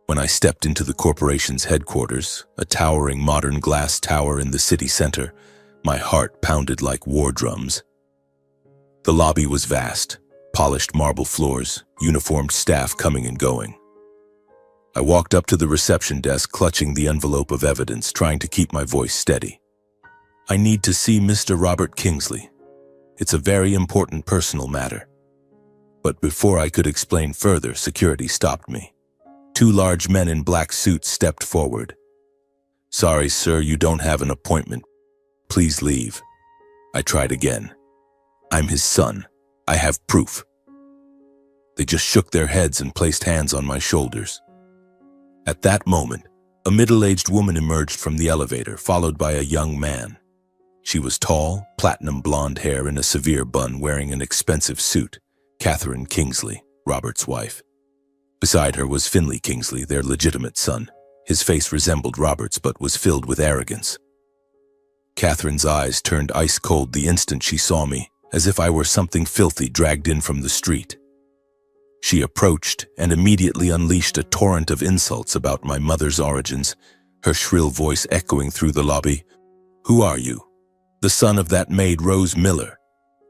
A: When I stepped into the corporation's headquarters, a towering modern glass tower in the city center, my heart pounded like war drums. The lobby was vast, polished marble floors, uniformed staff coming and going. I walked up to the reception desk, clutching the envelope of evidence, trying to keep my voice steady. I need to see Mr. Robert Kingsley. It's a very important personal matter. But before I could explain further, security stopped me. Two large men in black suits stepped forward. "Sorry, sir, you don't have an appointment. Please leave." I tried again. "I'm his son. I have proof." They just shook their heads and placed hands on my shoulders. At that moment, a middle-aged woman emerged from the elevator, followed by a young man. She was tall, platinum blonde hair in a severe bun, wearing an expensive suit. Catherine Kingsley, Robert's wife. Beside her was Finley Kingsley, their legitimate son. His face resembled Robert's but was filled with arrogance. Catherine's eyes turned ice cold the instant she saw me, as if I were something filthy dragged in from the street. She approached and immediately unleashed a torrent of insults about my mother's origins, her shrill voice echoing through the lobby. "Who are you? The son of that maid Rose Miller.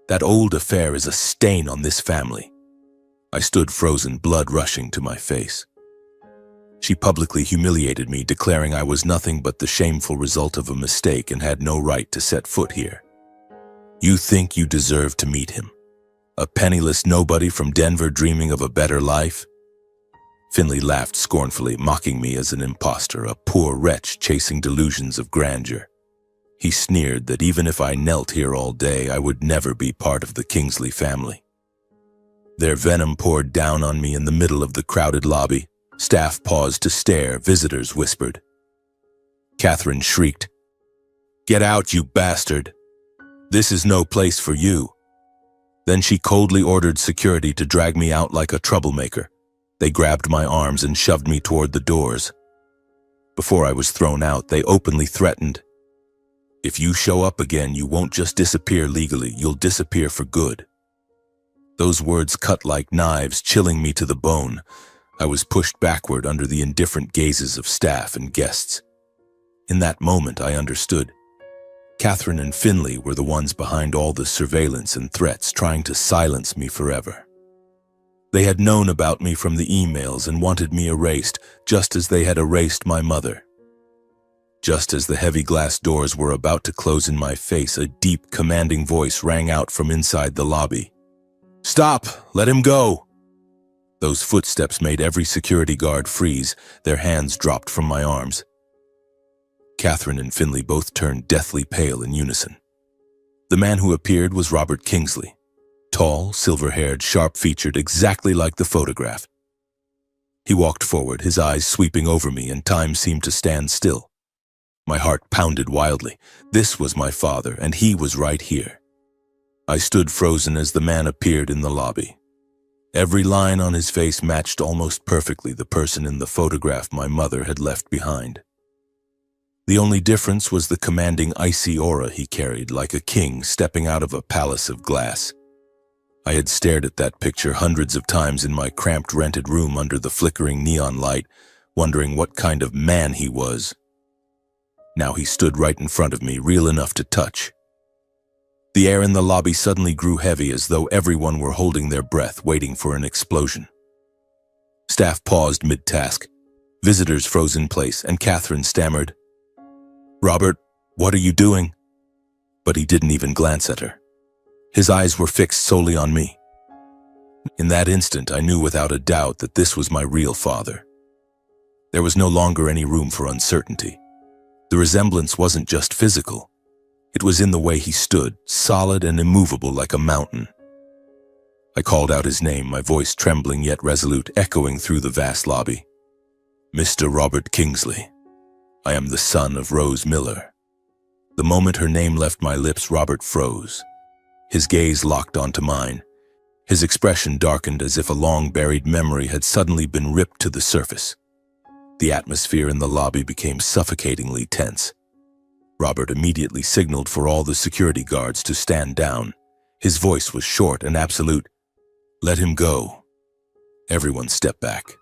A: That old affair is a stain on this family." I stood frozen, blood rushing to my face. She publicly humiliated me, declaring I was nothing but the shameful result of a mistake and had no right to set foot here. "You think you deserve to meet him? A penniless nobody from Denver dreaming of a better life?" Finley laughed scornfully, mocking me as an imposter, a poor wretch chasing delusions of grandeur. He sneered that even if I knelt here all day, I would never be part of the Kingsley family. Their venom poured down on me in the middle of the crowded lobby. Staff paused to stare, visitors whispered. Catherine shrieked, "Get out, you bastard! This is no place for you." Then she coldly ordered security to drag me out like a troublemaker. They grabbed my arms and shoved me toward the doors. Before I was thrown out, they openly threatened, "If you show up again, you won't just disappear legally, you'll disappear for good." Those words cut like knives, chilling me to the bone. I was pushed backward under the indifferent gazes of staff and guests. In that moment, I understood. Catherine and Finley were the ones behind all the surveillance and threats, trying to silence me forever. They had known about me from the emails and wanted me erased, just as they had erased my mother. Just as the heavy glass doors were about to close in my face, a deep, commanding voice rang out from inside the lobby. "Stop! Let him go!" Those footsteps made every security guard freeze. Their hands dropped from my arms. Catherine and Finley both turned deathly pale in unison. The man who appeared was Robert Kingsley. Tall, silver-haired, sharp-featured, exactly like the photograph. He walked forward, his eyes sweeping over me, and time seemed to stand still. My heart pounded wildly. This was my father, and he was right here. I stood frozen as the man appeared in the lobby. Every line on his face matched almost perfectly the person in the photograph my mother had left behind. The only difference was the commanding icy aura he carried, like a king stepping out of a palace of glass. I had stared at that picture hundreds of times in my cramped rented room under the flickering neon light, wondering what kind of man he was. Now he stood right in front of me, real enough to touch. The air in the lobby suddenly grew heavy, as though everyone were holding their breath, waiting for an explosion. Staff paused mid-task. Visitors froze in place, and Catherine stammered, "Robert, what are you doing?" But he didn't even glance at her. His eyes were fixed solely on me. In that instant, I knew without a doubt that this was my real father. There was no longer any room for uncertainty. The resemblance wasn't just physical. It was in the way he stood, solid and immovable like a mountain. I called out his name, my voice trembling yet resolute, echoing through the vast lobby. "Mr. Robert Kingsley. I am the son of Rose Miller." The moment her name left my lips, Robert froze. His gaze locked onto mine. His expression darkened as if a long-buried memory had suddenly been ripped to the surface. The atmosphere in the lobby became suffocatingly tense. Robert immediately signaled for all the security guards to stand down. His voice was short and absolute. "Let him go." Everyone stepped back.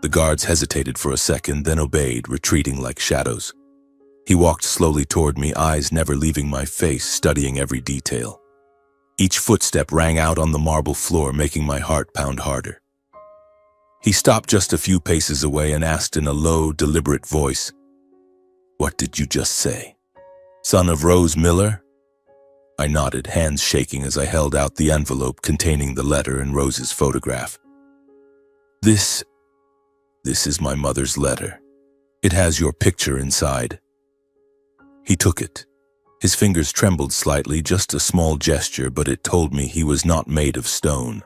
A: The guards hesitated for a second, then obeyed, retreating like shadows. He walked slowly toward me, eyes never leaving my face, studying every detail. Each footstep rang out on the marble floor, making my heart pound harder. He stopped just a few paces away and asked in a low, deliberate voice, "What did you just say? Son of Rose Miller?" I nodded, hands shaking as I held out the envelope containing the letter and Rose's photograph. This is my mother's letter. It has your picture inside." He took it. His fingers trembled slightly, just a small gesture, but it told me he was not made of stone.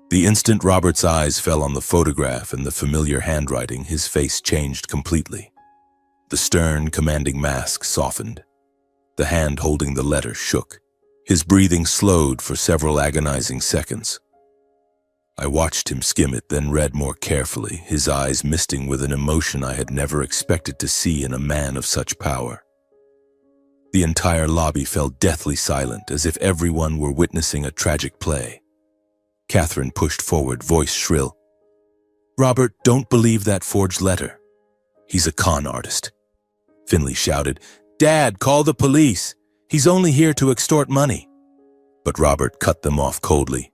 A: The instant Robert's eyes fell on the photograph and the familiar handwriting, his face changed completely. The stern, commanding mask softened. The hand holding the letter shook. His breathing slowed for several agonizing seconds. I watched him skim it, then read more carefully, his eyes misting with an emotion I had never expected to see in a man of such power. The entire lobby fell deathly silent, as if everyone were witnessing a tragic play. Catherine pushed forward, voice shrill. "Robert, don't believe that forged letter. He's a con artist." Finley shouted, "Dad, call the police. He's only here to extort money." But Robert cut them off coldly.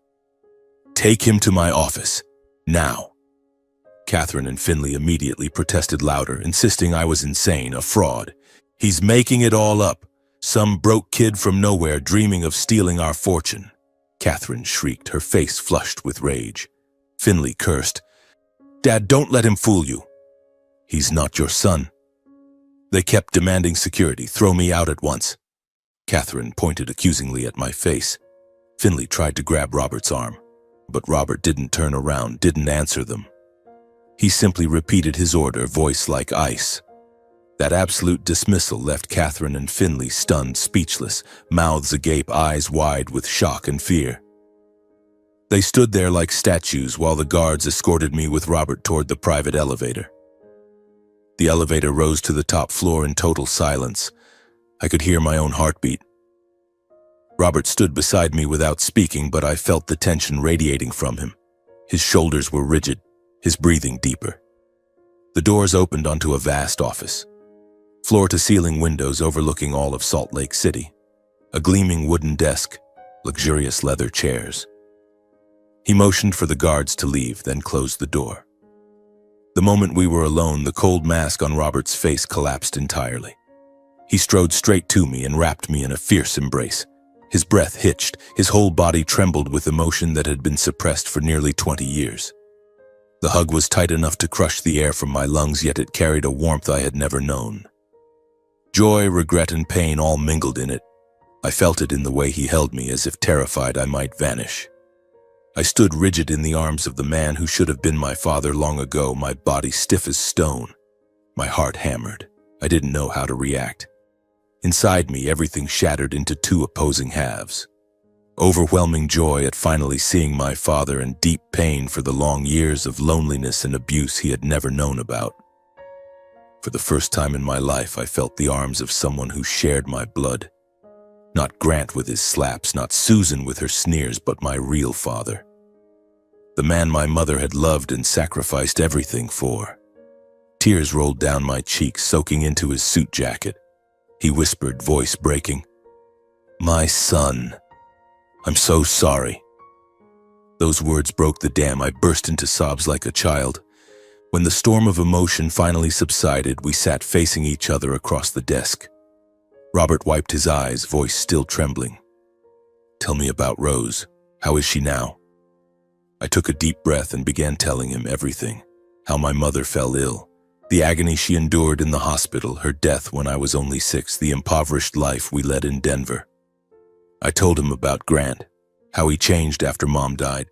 A: "Take him to my office, now." Catherine and Finley immediately protested louder, insisting I was insane, a fraud. "He's making it all up. Some broke kid from nowhere dreaming of stealing our fortune." Catherine shrieked, her face flushed with rage. Finley cursed. "Dad, don't let him fool you. He's not your son." They kept demanding security. "Throw me out at once." Catherine pointed accusingly at my face. Finley tried to grab Robert's arm, but Robert didn't turn around, didn't answer them. He simply repeated his order, voice like ice. That absolute dismissal left Catherine and Finley stunned, speechless, mouths agape, eyes wide with shock and fear. They stood there like statues while the guards escorted me with Robert toward the private elevator. The elevator rose to the top floor in total silence. I could hear my own heartbeat. Robert stood beside me without speaking, but I felt the tension radiating from him. His shoulders were rigid, his breathing deeper. The doors opened onto a vast office. Floor-to-ceiling windows overlooking all of Salt Lake City. A gleaming wooden desk, luxurious leather chairs. He motioned for the guards to leave, then closed the door. The moment we were alone, the cold mask on Robert's face collapsed entirely. He strode straight to me and wrapped me in a fierce embrace. His breath hitched, his whole body trembled with emotion that had been suppressed for nearly 20 years. The hug was tight enough to crush the air from my lungs, yet it carried a warmth I had never known. Joy, regret, and pain all mingled in it. I felt it in the way he held me, as if terrified I might vanish. I stood rigid in the arms of the man who should have been my father long ago, my body stiff as stone. My heart hammered. I didn't know how to react. Inside me, everything shattered into two opposing halves. Overwhelming joy at finally seeing my father, and deep pain for the long years of loneliness and abuse he had never known about. For the first time in my life, I felt the arms of someone who shared my blood. Not Grant with his slaps, not Susan with her sneers, but my real father. The man my mother had loved and sacrificed everything for. Tears rolled down my cheeks, soaking into his suit jacket. He whispered, voice breaking, "My son, I'm so sorry." Those words broke the dam. I burst into sobs like a child. When the storm of emotion finally subsided, we sat facing each other across the desk. Robert wiped his eyes, voice still trembling. "Tell me about Rose. How is she now?" I took a deep breath and began telling him everything. How my mother fell ill, the agony she endured in the hospital, her death when I was only 6, the impoverished life we led in Denver. I told him about Grant, how he changed after Mom died,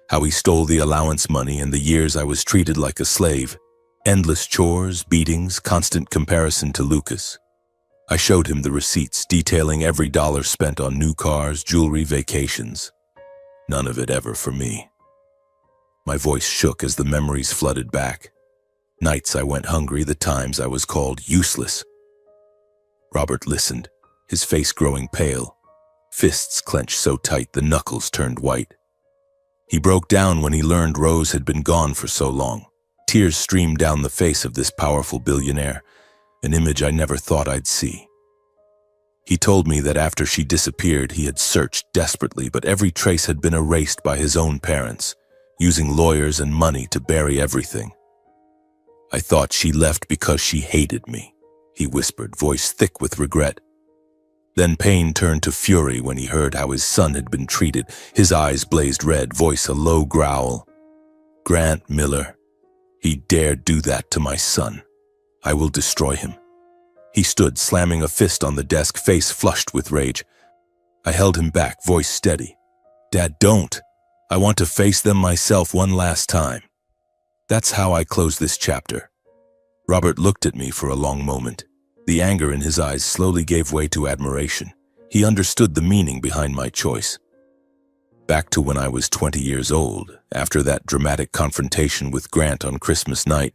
A: how he stole the allowance money, and the years I was treated like a slave. Endless chores, beatings, constant comparison to Lucas. I showed him the receipts detailing every dollar spent on new cars, jewelry, vacations. None of it ever for me. My voice shook as the memories flooded back. Nights I went hungry, the times I was called useless. Robert listened, his face growing pale. Fists clenched so tight the knuckles turned white. He broke down when he learned Rose had been gone for so long. Tears streamed down the face of this powerful billionaire, an image I never thought I'd see. He told me that after she disappeared, he had searched desperately, but every trace had been erased by his own parents, using lawyers and money to bury everything. "I thought she left because she hated me," he whispered, voice thick with regret. Then pain turned to fury when he heard how his son had been treated. His eyes blazed red, voice a low growl. Grant Miller, he dared do that to my son. I will destroy him. He stood, slamming a fist on the desk, face flushed with rage. I held him back, voice steady. Dad, don't. I want to face them myself one last time. That's how I close this chapter. Robert looked at me for a long moment. The anger in his eyes slowly gave way to admiration. He understood the meaning behind my choice. Back to when I was 20 years old, after that dramatic confrontation with Grant on Christmas night,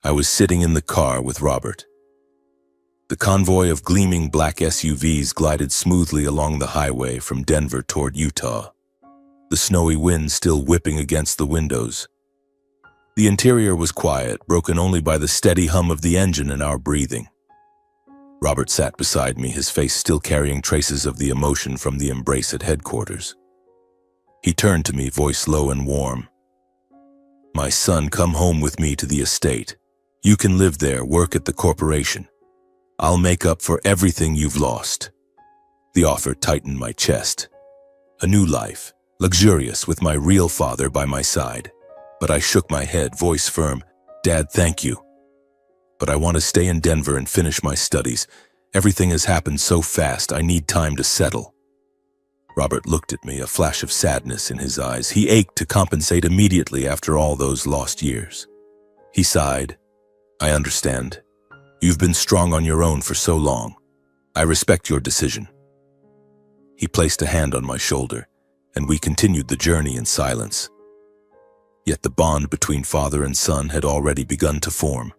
A: I was sitting in the car with Robert. The convoy of gleaming black SUVs glided smoothly along the highway from Denver toward Utah, the snowy wind still whipping against the windows. The interior was quiet, broken only by the steady hum of the engine and our breathing. Robert sat beside me, his face still carrying traces of the emotion from the embrace at headquarters. He turned to me, voice low and warm. My son, come home with me to the estate. You can live there, work at the corporation. I'll make up for everything you've lost. The offer tightened my chest. A new life, luxurious with my real father by my side. But I shook my head, voice firm. Dad, thank you. But I want to stay in Denver and finish my studies. Everything has happened so fast, I need time to settle. Robert looked at me, a flash of sadness in his eyes. He ached to compensate immediately after all those lost years. He sighed. I understand. You've been strong on your own for so long. I respect your decision. He placed a hand on my shoulder, and we continued the journey in silence. Yet the bond between father and son had already begun to form.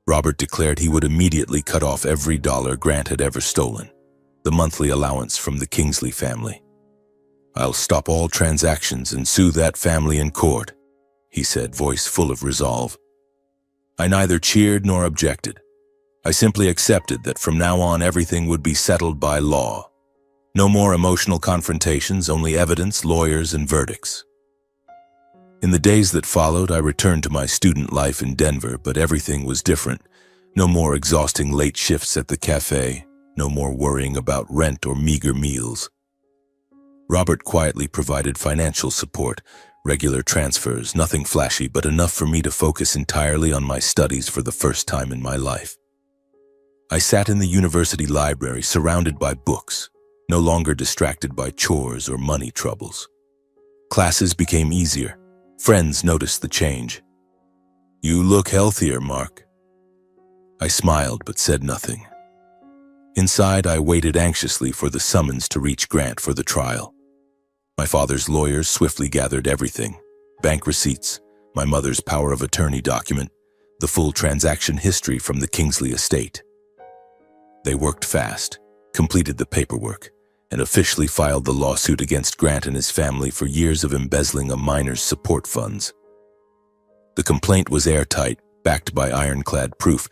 A: Robert declared he would immediately cut off every dollar Grant had ever stolen, the monthly allowance from the Kingsley family. I'll stop all transactions and sue that family in court, he said, voice full of resolve. I neither cheered nor objected. I simply accepted that from now on everything would be settled by law. No more emotional confrontations, only evidence, lawyers, and verdicts. In the days that followed, I returned to my student life in Denver, but everything was different. No more exhausting late shifts at the cafe, no more worrying about rent or meager meals. Robert quietly provided financial support, regular transfers, nothing flashy, but enough for me to focus entirely on my studies for the first time in my life. I sat in the university library, surrounded by books, no longer distracted by chores or money troubles. Classes became easier. Friends noticed the change. You look healthier, Mark. I smiled but said nothing. Inside, I waited anxiously for the summons to reach Grant for the trial. My father's lawyers swiftly gathered everything: bank receipts, my mother's power of attorney document, the full transaction history from the Kingsley estate. They worked fast, completed the paperwork, and officially filed the lawsuit against Grant and his family for years of embezzling a minor's support funds. The complaint was airtight, backed by ironclad proof.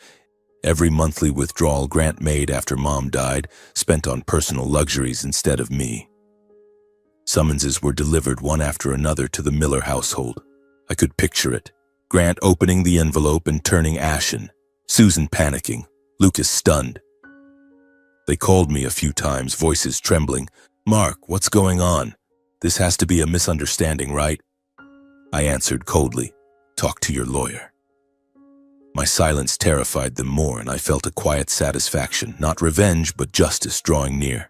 A: Every monthly withdrawal Grant made after Mom died, spent on personal luxuries instead of me. Summonses were delivered one after another to the Miller household. I could picture it. Grant opening the envelope and turning ashen, Susan panicking, Lucas stunned. They called me a few times, voices trembling. Mark, what's going on? This has to be a misunderstanding, right? I answered coldly, talk to your lawyer. My silence terrified them more, and I felt a quiet satisfaction, not revenge, but justice drawing near.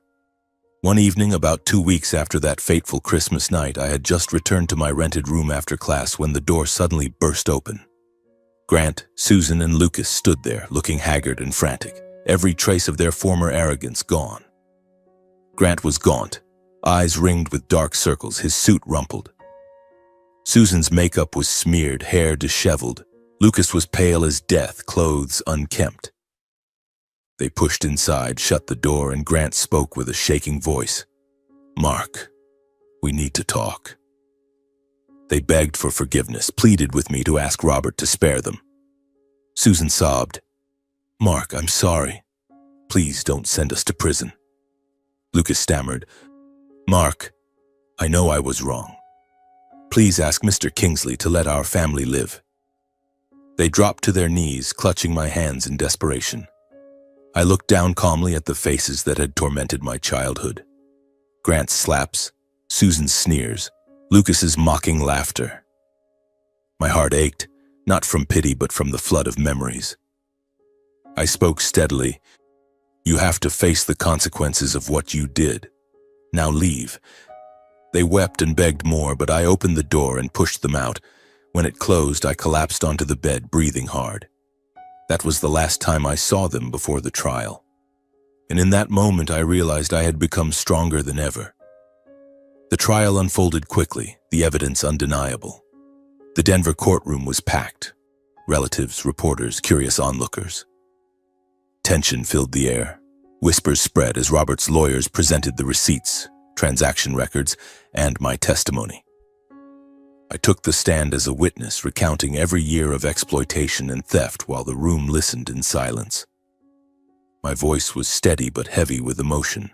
A: One evening, about 2 weeks after that fateful Christmas night, I had just returned to my rented room after class when the door suddenly burst open. Grant, Susan, and Lucas stood there, looking haggard and frantic, every trace of their former arrogance gone. Grant was gaunt, eyes ringed with dark circles, his suit rumpled. Susan's makeup was smeared, hair disheveled. Lucas was pale as death, clothes unkempt. They pushed inside, shut the door, and Grant spoke with a shaking voice. Mark, we need to talk. They begged for forgiveness, pleaded with me to ask Robert to spare them. Susan sobbed. Mark, I'm sorry. Please don't send us to prison. Lucas stammered. Mark, I know I was wrong. Please ask Mr. Kingsley to let our family live. They dropped to their knees, clutching my hands in desperation. I looked down calmly at the faces that had tormented my childhood. Grant's slaps, Susan's sneers, Lucas's mocking laughter. My heart ached, not from pity but from the flood of memories. I spoke steadily. You have to face the consequences of what you did. Now leave. They wept and begged more, but I opened the door and pushed them out. When it closed, I collapsed onto the bed, breathing hard. That was the last time I saw them before the trial. And in that moment, I realized I had become stronger than ever. The trial unfolded quickly, the evidence undeniable. The Denver courtroom was packed. Relatives, reporters, curious onlookers. Tension filled the air. Whispers spread as Robert's lawyers presented the receipts, transaction records, and my testimony. I took the stand as a witness, recounting every year of exploitation and theft while the room listened in silence. My voice was steady but heavy with emotion.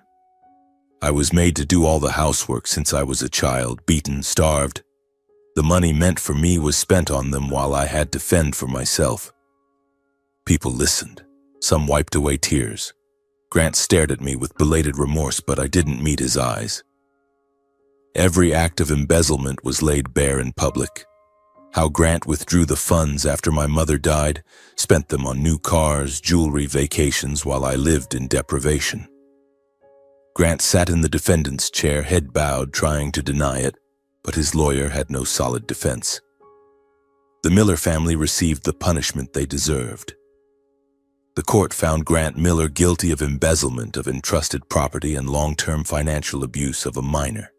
A: I was made to do all the housework since I was a child, beaten, starved. The money meant for me was spent on them while I had to fend for myself. People listened. Some wiped away tears. Grant stared at me with belated remorse, but I didn't meet his eyes. Every act of embezzlement was laid bare in public. How Grant withdrew the funds after my mother died, spent them on new cars, jewelry, vacations, while I lived in deprivation. Grant sat in the defendant's chair, head bowed, trying to deny it, but his lawyer had no solid defense. The Miller family received the punishment they deserved. The court found Grant Miller guilty of embezzlement of entrusted property and long-term financial abuse of a minor.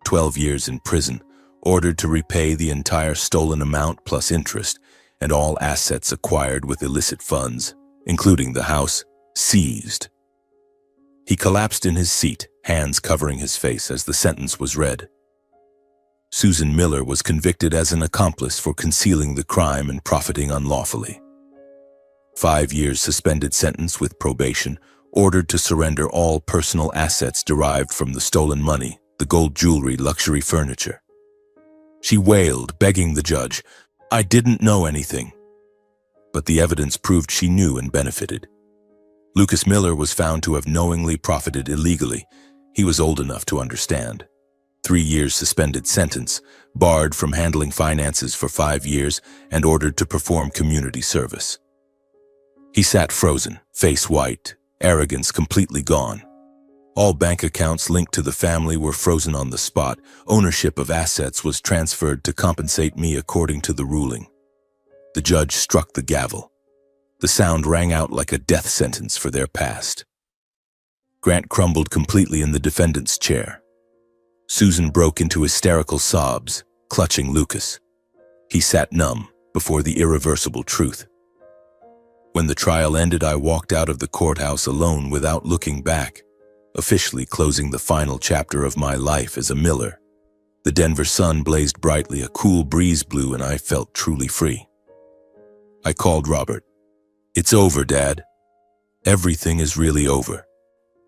A: 12 years in prison, ordered to repay the entire stolen amount plus interest and all assets acquired with illicit funds, including the house, seized. He collapsed in his seat, hands covering his face as the sentence was read. Susan Miller was convicted as an accomplice for concealing the crime and profiting unlawfully. 5 years suspended sentence with probation, ordered to surrender all personal assets derived from the stolen money, the gold jewelry, luxury furniture. She wailed, begging the judge, "I didn't know anything." But the evidence proved she knew and benefited. Lucas Miller was found to have knowingly profited illegally. He was old enough to understand. 3 years suspended sentence, barred from handling finances for 5 years, and ordered to perform community service. He sat frozen, face white, arrogance completely gone. All bank accounts linked to the family were frozen on the spot. Ownership of assets was transferred to compensate me according to the ruling. The judge struck the gavel. The sound rang out like a death sentence for their past. Grant crumbled completely in the defendant's chair. Susan broke into hysterical sobs, clutching Lucas. He sat numb before the irreversible truth. When the trial ended, I walked out of the courthouse alone without looking back, officially closing the final chapter of my life as a Miller. The Denver sun blazed brightly, a cool breeze blew, and I felt truly free. I called Robert. "It's over, Dad. Everything is really over."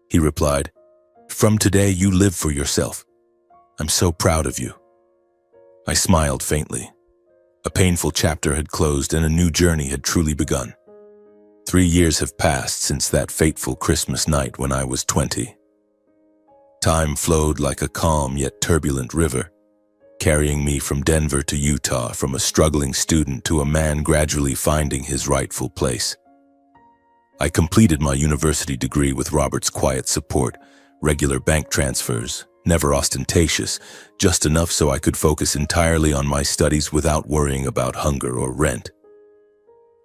A: He replied, "From today, you live for yourself. I'm so proud of you." I smiled faintly. A painful chapter had closed and a new journey had truly begun. 3 years have passed since that fateful Christmas night when I was 20. Time flowed like a calm yet turbulent river, carrying me from Denver to Utah, from a struggling student to a man gradually finding his rightful place. I completed my university degree with Robert's quiet support, regular bank transfers, never ostentatious, just enough so I could focus entirely on my studies without worrying about hunger or rent.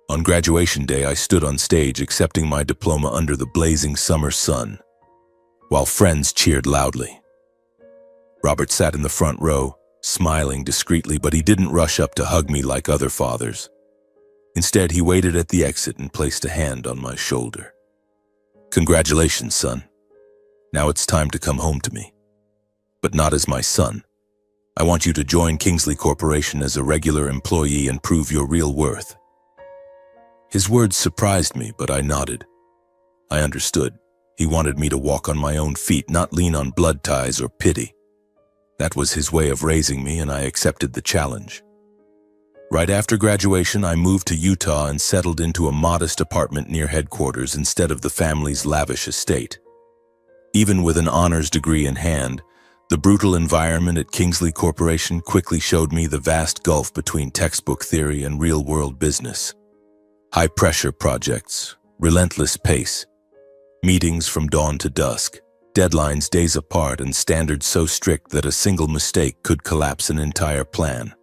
A: On graduation day, I stood on stage accepting my diploma under the blazing summer sun, while friends cheered loudly. Robert sat in the front row, smiling discreetly, but he didn't rush up to hug me like other fathers. Instead, he waited at the exit and placed a hand on my shoulder. "Congratulations, son. Now it's time to come home to me. But not as my son. I want you to join Kingsley Corporation as a regular employee and prove your real worth." His words surprised me, but I nodded. I understood. He wanted me to walk on my own feet, not lean on blood ties or pity. That was his way of raising me, and I accepted the challenge. Right after graduation, I moved to Utah and settled into a modest apartment near headquarters instead of the family's lavish estate. Even with an honors degree in hand, the brutal environment at Kingsley Corporation quickly showed me the vast gulf between textbook theory and real-world business. High-pressure projects, relentless pace, meetings from dawn to dusk, deadlines days apart, and standards so strict that a single mistake could collapse an entire plan.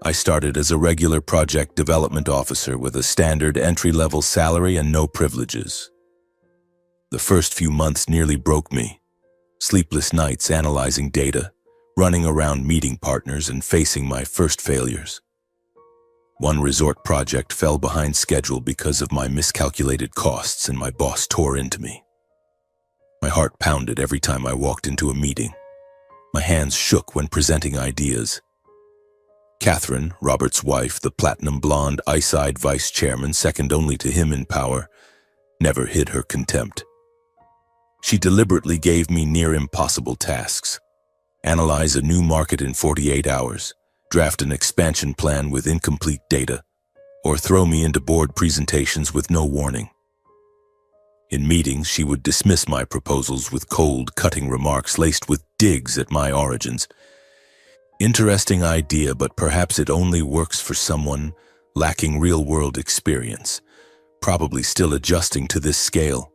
A: I started as a regular project development officer with a standard entry-level salary and no privileges. The first few months nearly broke me. Sleepless nights analyzing data, running around meeting partners, and facing my first failures. One resort project fell behind schedule because of my miscalculated costs, and my boss tore into me. My heart pounded every time I walked into a meeting. My hands shook when presenting ideas. Catherine, Robert's wife, the platinum blonde, ice-eyed vice chairman, second only to him in power, never hid her contempt. She deliberately gave me near-impossible tasks. Analyze a new market in 48 hours, draft an expansion plan with incomplete data, or throw me into board presentations with no warning. In meetings, she would dismiss my proposals with cold, cutting remarks laced with digs at my origins. Interesting idea, but perhaps it only works for someone lacking real-world experience, probably still adjusting to this scale.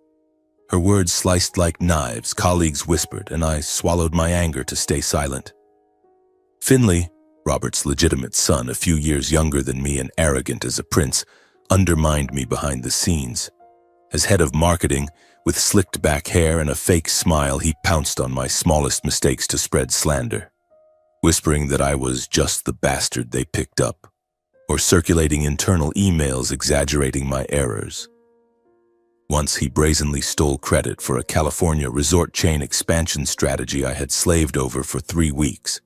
A: Her words sliced like knives, colleagues whispered, and I swallowed my anger to stay silent. Finley, Robert's legitimate son, a few years younger than me and arrogant as a prince, undermined me behind the scenes. As head of marketing, with slicked back hair and a fake smile, he pounced on my smallest mistakes to spread slander, whispering that I was just the bastard they picked up, or circulating internal emails exaggerating my errors. Once he brazenly stole credit for a California resort chain expansion strategy I had slaved over for 3 weeks,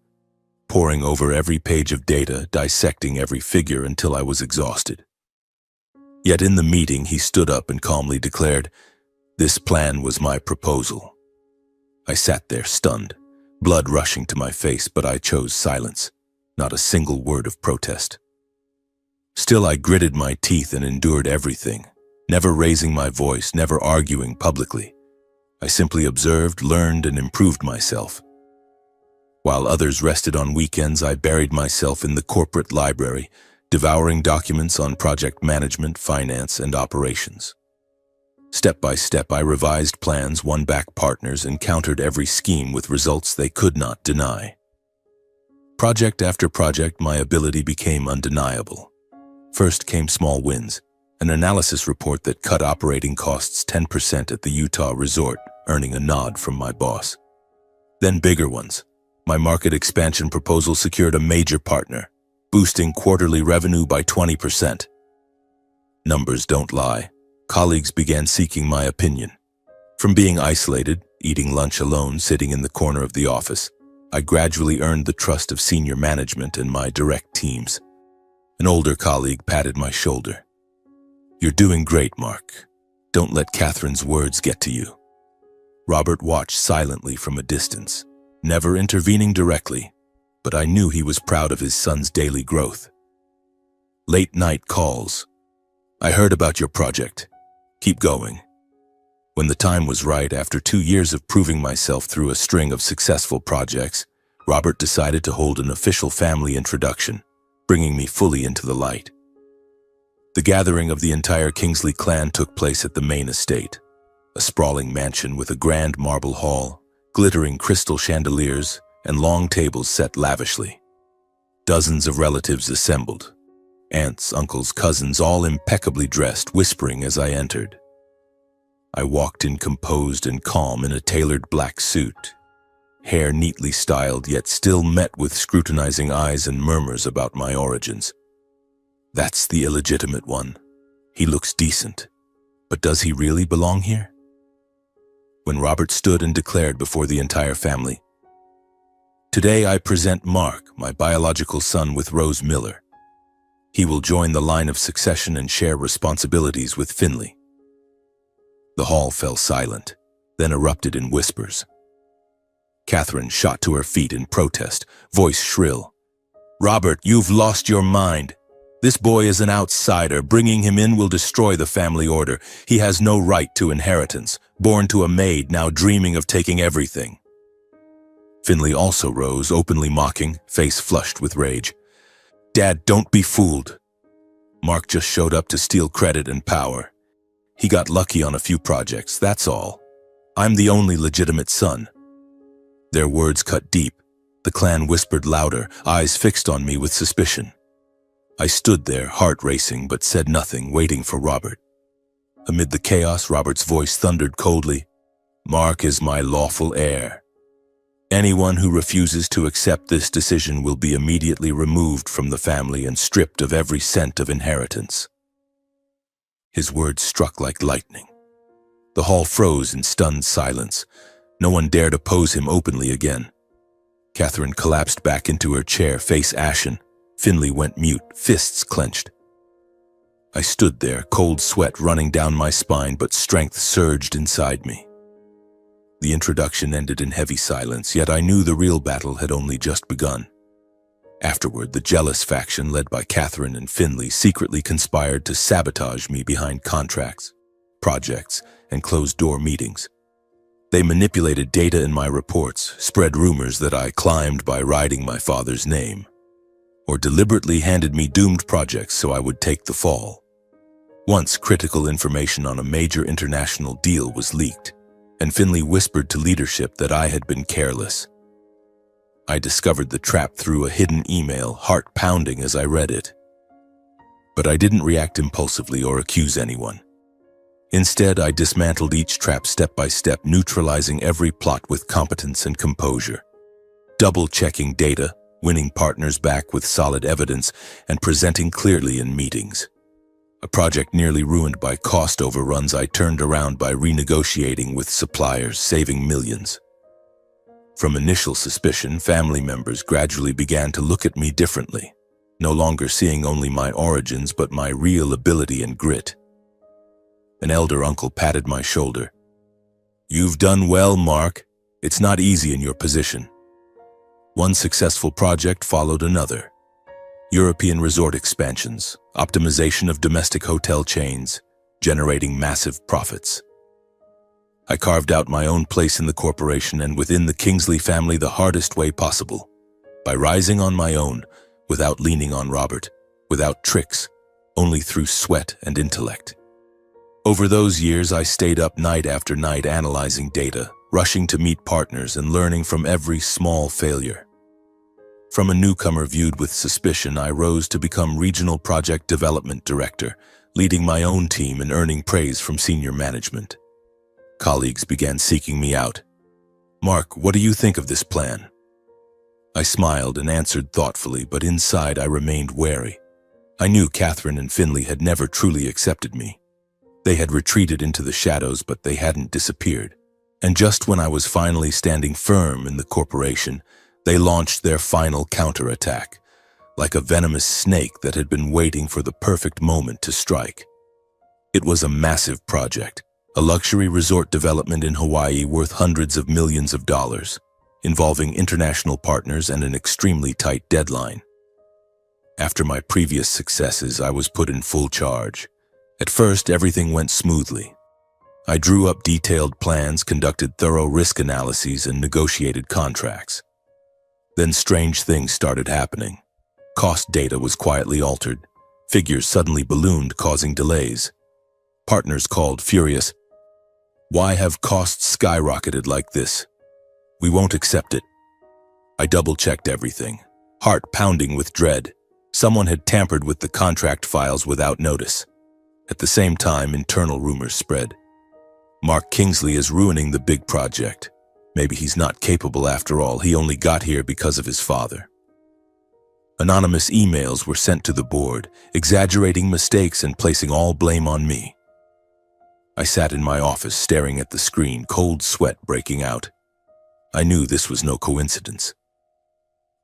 A: poring over every page of data, dissecting every figure until I was exhausted. Yet in the meeting, he stood up and calmly declared, "This plan was my proposal." I sat there stunned, blood rushing to my face, but I chose silence, not a single word of protest. Still, I gritted my teeth and endured everything, never raising my voice, never arguing publicly. I simply observed, learned, and improved myself. While others rested on weekends, I buried myself in the corporate library, devouring documents on project management, finance, and operations. Step by step, I revised plans, won back partners, and countered every scheme with results they could not deny. Project after project, my ability became undeniable. First came small wins, an analysis report that cut operating costs 10% at the Utah resort, earning a nod from my boss. Then bigger ones. My market expansion proposal secured a major partner, boosting quarterly revenue by 20%. Numbers don't lie. Colleagues began seeking my opinion. From being isolated, eating lunch alone, sitting in the corner of the office, I gradually earned the trust of senior management and my direct teams. An older colleague patted my shoulder. "You're doing great, Mark. Don't let Catherine's words get to you." Robert watched silently from a distance, never intervening directly, but I knew he was proud of his son's daily growth. Late-night calls. "I heard about your project. Keep going." When the time was right, after 2 years of proving myself through a string of successful projects, Robert decided to hold an official family introduction, bringing me fully into the light. The gathering of the entire Kingsley clan took place at the main estate, a sprawling mansion with a grand marble hall, glittering crystal chandeliers, and long tables set lavishly. Dozens of relatives assembled, aunts, uncles, cousins, all impeccably dressed, whispering as I entered. I walked in composed and calm in a tailored black suit, hair neatly styled, yet still met with scrutinizing eyes and murmurs about my origins. "That's the illegitimate one. He looks decent, but does he really belong here?" When Robert stood and declared before the entire family, "Today I present Mark, my biological son, with Rose Miller. He will join the line of succession and share responsibilities with Finley." The hall fell silent, then erupted in whispers. Catherine shot to her feet in protest, voice shrill. Robert, you've lost your mind. This boy is an outsider. Bringing him in will destroy the family order. He has no right to inheritance. Born to a maid, now dreaming of taking everything. Finley also rose, openly mocking, face flushed with rage. Dad, don't be fooled. Mark just showed up to steal credit and power. He got lucky on a few projects, that's all. I'm the only legitimate son. Their words cut deep. The clan whispered louder, eyes fixed on me with suspicion. I stood there, heart racing, but said nothing, waiting for Robert. Amid the chaos, Robert's voice thundered coldly. Mark is my lawful heir. Anyone who refuses to accept this decision will be immediately removed from the family and stripped of every cent of inheritance. His words struck like lightning. The hall froze in stunned silence. No one dared oppose him openly again. Catherine collapsed back into her chair, face ashen. Finley went mute, fists clenched. I stood there, cold sweat running down my spine, but strength surged inside me. The introduction ended in heavy silence, yet I knew the real battle had only just begun. Afterward, the jealous faction led by Catherine and Finley secretly conspired to sabotage me behind contracts, projects, and closed-door meetings. They manipulated data in my reports, spread rumors that I climbed by riding my father's name, or deliberately handed me doomed projects so I would take the fall. Once critical information on a major international deal was leaked, and Finley whispered to leadership that I had been careless. I discovered the trap through a hidden email, heart pounding as I read it. But I didn't react impulsively or accuse anyone. Instead, I dismantled each trap step by step, neutralizing every plot with competence and composure. Double-checking data, winning partners back with solid evidence, and presenting clearly in meetings. A project nearly ruined by cost overruns I turned around by renegotiating with suppliers, saving millions. From initial suspicion, family members gradually began to look at me differently, no longer seeing only my origins but my real ability and grit. An elder uncle patted my shoulder. You've done well, Mark. It's not easy in your position. One successful project followed another. European resort expansions, optimization of domestic hotel chains, generating massive profits. I carved out my own place in the corporation and within the Kingsley family the hardest way possible, by rising on my own, without leaning on Robert, without tricks, only through sweat and intellect. Over those years, I stayed up night after night analyzing data, rushing to meet partners and learning from every small failure. From a newcomer viewed with suspicion, I rose to become Regional Project Development Director, leading my own team and earning praise from senior management. Colleagues began seeking me out. Mark, what do you think of this plan? I smiled and answered thoughtfully, but inside I remained wary. I knew Catherine and Finley had never truly accepted me. They had retreated into the shadows, but they hadn't disappeared. And just when I was finally standing firm in the corporation, they launched their final counterattack, like a venomous snake that had been waiting for the perfect moment to strike. It was a massive project, a luxury resort development in Hawaii worth hundreds of millions of dollars, involving international partners and an extremely tight deadline. After my previous successes, I was put in full charge. At first, everything went smoothly. I drew up detailed plans, conducted thorough risk analyses, and negotiated contracts. Then strange things started happening. Cost data was quietly altered. Figures suddenly ballooned, causing delays. Partners called, furious. Why have costs skyrocketed like this? We won't accept it. I double-checked everything, heart pounding with dread. Someone had tampered with the contract files without notice. At the same time, internal rumors spread. Mark Kingsley is ruining the big project. Maybe he's not capable after all. He only got here because of his father. Anonymous emails were sent to the board, exaggerating mistakes and placing all blame on me. I sat in my office staring at the screen, cold sweat breaking out. I knew this was no coincidence.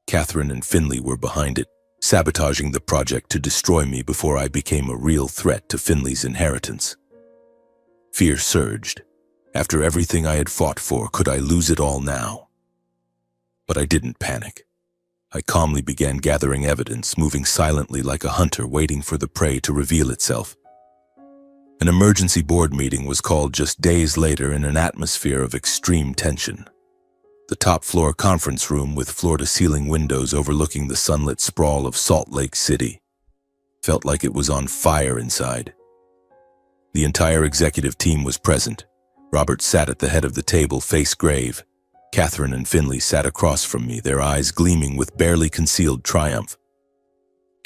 A: Catherine and Finley were behind it, sabotaging the project to destroy me before I became a real threat to Finley's inheritance. Fear surged. After everything I had fought for, could I lose it all now? But I didn't panic. I calmly began gathering evidence, moving silently like a hunter waiting for the prey to reveal itself. An emergency board meeting was called just days later in an atmosphere of extreme tension. The top-floor conference room with floor-to-ceiling windows overlooking the sunlit sprawl of Salt Lake City felt like it was on fire inside. The entire executive team was present. Robert sat at the head of the table, face grave. Catherine and Finley sat across from me, their eyes gleaming with barely concealed triumph.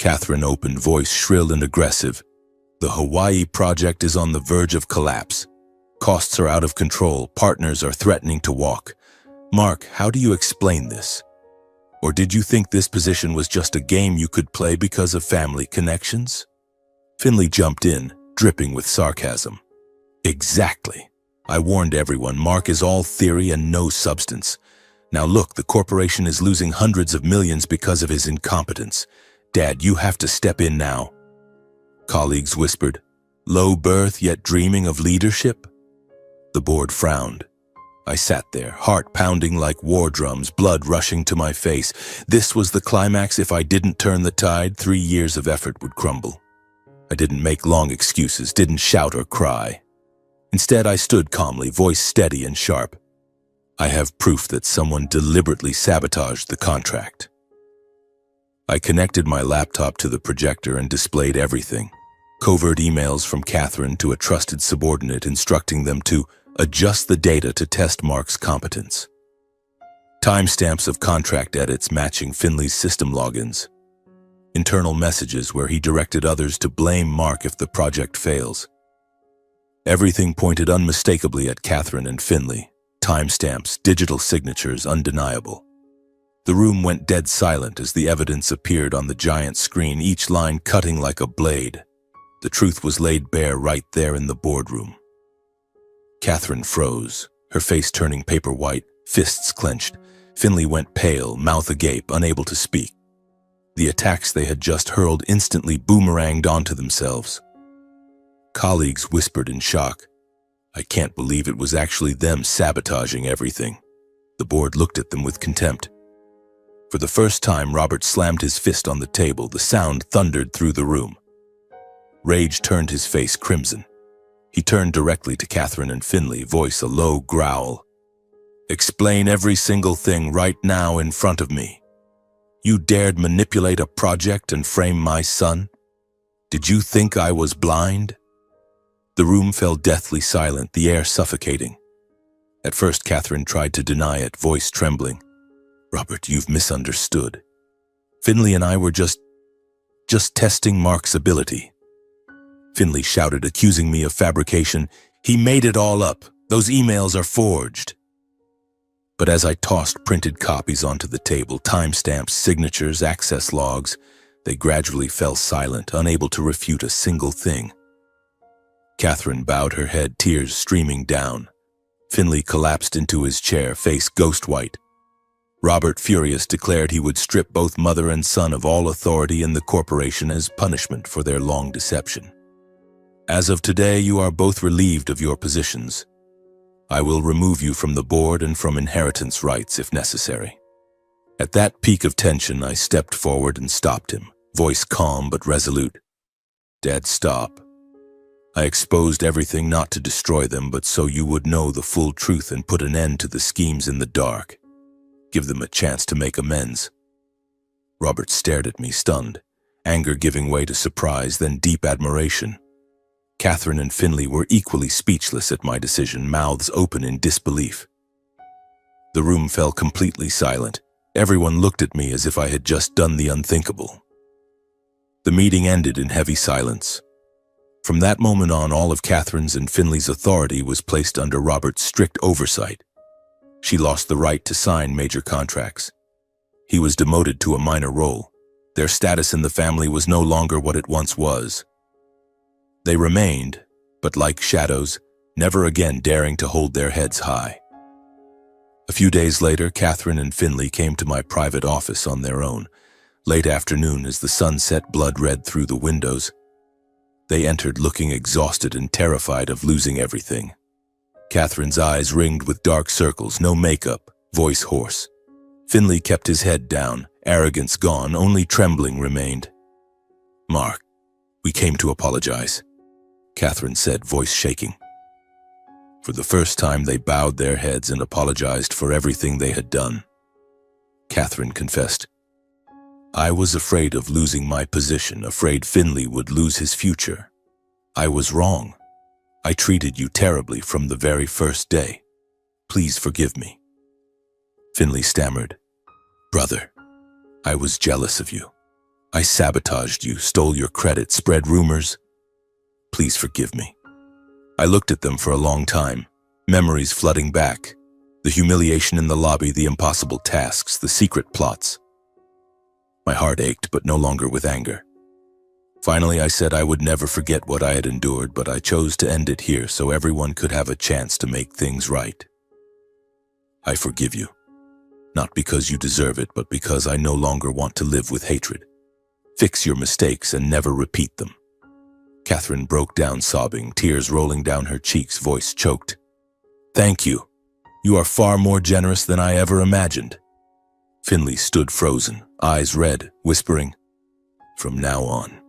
A: Catherine opened, voice shrill and aggressive. "The Hawaii project is on the verge of collapse. Costs are out of control. Partners are threatening to walk. Mark, how do you explain this? Or did you think this position was just a game you could play because of family connections?" Finley jumped in, dripping with sarcasm. "Exactly. I warned everyone, Mark is all theory and no substance. Now look, the corporation is losing hundreds of millions because of his incompetence. Dad, you have to step in now." Colleagues whispered, "Low birth yet dreaming of leadership?" The board frowned. I sat there, heart pounding like war drums, blood rushing to my face. This was the climax. If I didn't turn the tide, 3 years of effort would crumble. I didn't make long excuses, didn't shout or cry. Instead, I stood calmly, voice steady and sharp. "I have proof that someone deliberately sabotaged the contract." I connected my laptop to the projector and displayed everything. Covert emails from Catherine to a trusted subordinate instructing them to adjust the data to test Mark's competence. Timestamps of contract edits matching Finley's system logins. Internal messages where he directed others to blame Mark if the project fails. Everything pointed unmistakably at Catherine and Finley. Timestamps, digital signatures, undeniable. The room went dead silent as the evidence appeared on the giant screen, each line cutting like a blade. The truth was laid bare right there in the boardroom. Catherine froze, her face turning paper white, fists clenched. Finley went pale, mouth agape, unable to speak. The attacks they had just hurled instantly boomeranged onto themselves. Colleagues whispered in shock. I can't believe it was actually them sabotaging everything. The board looked at them with contempt. For the first time, Robert slammed his fist on the table. The sound thundered through the room. Rage turned his face crimson. He turned directly to Catherine and Finley, voice a low growl. "Explain every single thing right now in front of me. You dared manipulate a project and frame my son? Did you think I was blind?" The room fell deathly silent, the air suffocating. At first, Catherine tried to deny it, voice trembling. "Robert, you've misunderstood. Finley and I were just testing Mark's ability." Finley shouted, accusing me of fabrication. "He made it all up. Those emails are forged." But as I tossed printed copies onto the table, timestamps, signatures, access logs, they gradually fell silent, unable to refute a single thing. Catherine bowed her head, tears streaming down. Finley collapsed into his chair, face ghost white. Robert, furious, declared he would strip both mother and son of all authority in the corporation as punishment for their long deception. "As of today, you are both relieved of your positions. I will remove you from the board and from inheritance rights if necessary." At that peak of tension, I stepped forward and stopped him, voice calm but resolute. "Dad, stop. I exposed everything not to destroy them, but so you would know the full truth and put an end to the schemes in the dark. Give them a chance to make amends." Robert stared at me, stunned, anger giving way to surprise, then deep admiration. Catherine and Finley were equally speechless at my decision, mouths open in disbelief. The room fell completely silent. Everyone looked at me as if I had just done the unthinkable. The meeting ended in heavy silence. From that moment on, all of Catherine's and Finley's authority was placed under Robert's strict oversight. She lost the right to sign major contracts. He was demoted to a minor role. Their status in the family was no longer what it once was. They remained, but like shadows, never again daring to hold their heads high. A few days later, Catherine and Finley came to my private office on their own, late afternoon as the sun set blood-red through the windows. They entered looking exhausted and terrified of losing everything. Catherine's eyes ringed with dark circles, no makeup, voice hoarse. Finley kept his head down, arrogance gone, only trembling remained. "Mark, we came to apologize," Catherine said, voice shaking. For the first time, they bowed their heads and apologized for everything they had done. Catherine confessed, "I was afraid of losing my position, afraid Finley would lose his future. I was wrong. I treated you terribly from the very first day. Please forgive me." Finley stammered, "Brother, I was jealous of you. I sabotaged you, stole your credit, spread rumors. Please forgive me." I looked at them for a long time, memories flooding back. The humiliation in the lobby, the impossible tasks, the secret plots. My heart ached, but no longer with anger. Finally, I said I would never forget what I had endured, but I chose to end it here so everyone could have a chance to make things right. I forgive you, not because you deserve it, but because I no longer want to live with hatred. Fix your mistakes and never repeat them. Catherine broke down sobbing, tears rolling down her cheeks, voice choked. "Thank you. You are far more generous than I ever imagined." Finley stood frozen, eyes red, whispering, "From now on,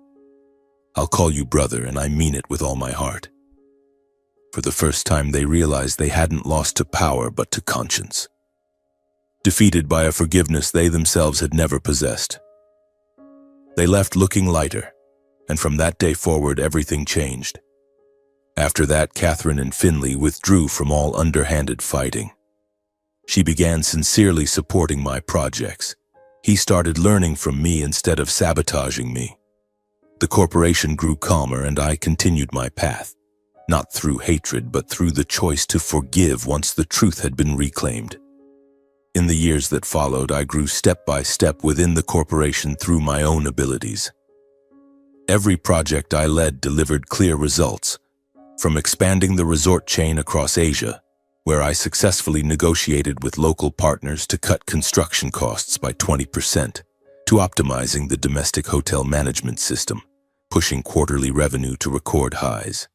A: I'll call you brother, and I mean it with all my heart." For the first time, they realized they hadn't lost to power but to conscience, defeated by a forgiveness they themselves had never possessed. They left looking lighter, and from that day forward, everything changed. After that, Catherine and Finley withdrew from all underhanded fighting. She began sincerely supporting my projects. He started learning from me instead of sabotaging me. The corporation grew calmer, and I continued my path, not through hatred, but through the choice to forgive once the truth had been reclaimed. In the years that followed, I grew step by step within the corporation through my own abilities. Every project I led delivered clear results, from expanding the resort chain across Asia, where I successfully negotiated with local partners to cut construction costs by 20%, to optimizing the domestic hotel management system, pushing quarterly revenue to record highs.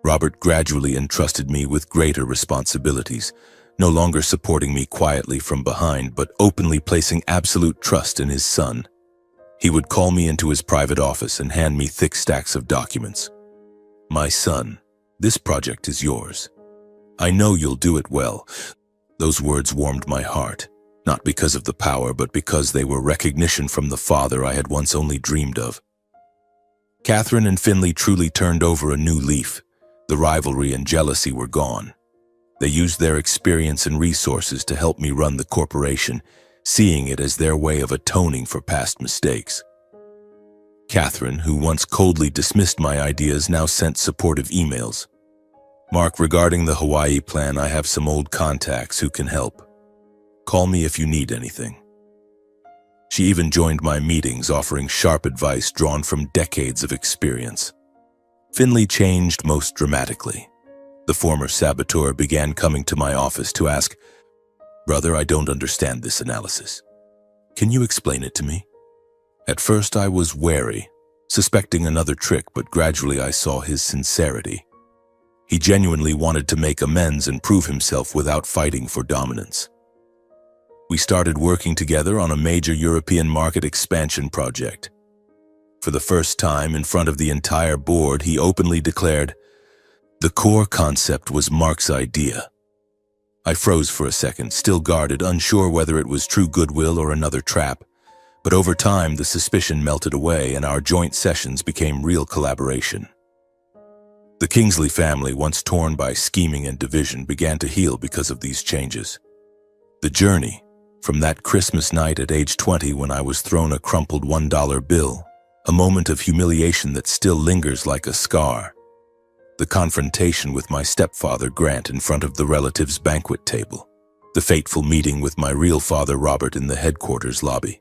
A: Robert gradually entrusted me with greater responsibilities, no longer supporting me quietly from behind, but openly placing absolute trust in his son. He would call me into his private office and hand me thick stacks of documents. "My son, this project is yours. I know you'll do it well." Those words warmed my heart, not because of the power, but because they were recognition from the father I had once only dreamed of. Catherine and Finley truly turned over a new leaf. The rivalry and jealousy were gone. They used their experience and resources to help me run the corporation, seeing it as their way of atoning for past mistakes. Catherine, who once coldly dismissed my ideas, now sent supportive emails. "Mark, regarding the Hawaii plan, I have some old contacts who can help. Call me if you need anything." She even joined my meetings, offering sharp advice drawn from decades of experience. Finley changed most dramatically. The former saboteur began coming to my office to ask, "Brother, I don't understand this analysis. Can you explain it to me?" At first I was wary, suspecting another trick, but gradually I saw his sincerity. He genuinely wanted to make amends and prove himself without fighting for dominance. We started working together on a major European market expansion project. For the first time, in front of the entire board, he openly declared, "The core concept was Mark's idea." I froze for a second, still guarded, unsure whether it was true goodwill or another trap. But over time, the suspicion melted away, and our joint sessions became real collaboration. The Kingsley family, once torn by scheming and division, began to heal because of these changes. The journey, from that Christmas night at age 20 when I was thrown a crumpled $1 bill, a moment of humiliation that still lingers like a scar. The confrontation with my stepfather, Grant, in front of the relatives' banquet table. The fateful meeting with my real father, Robert, in the headquarters lobby.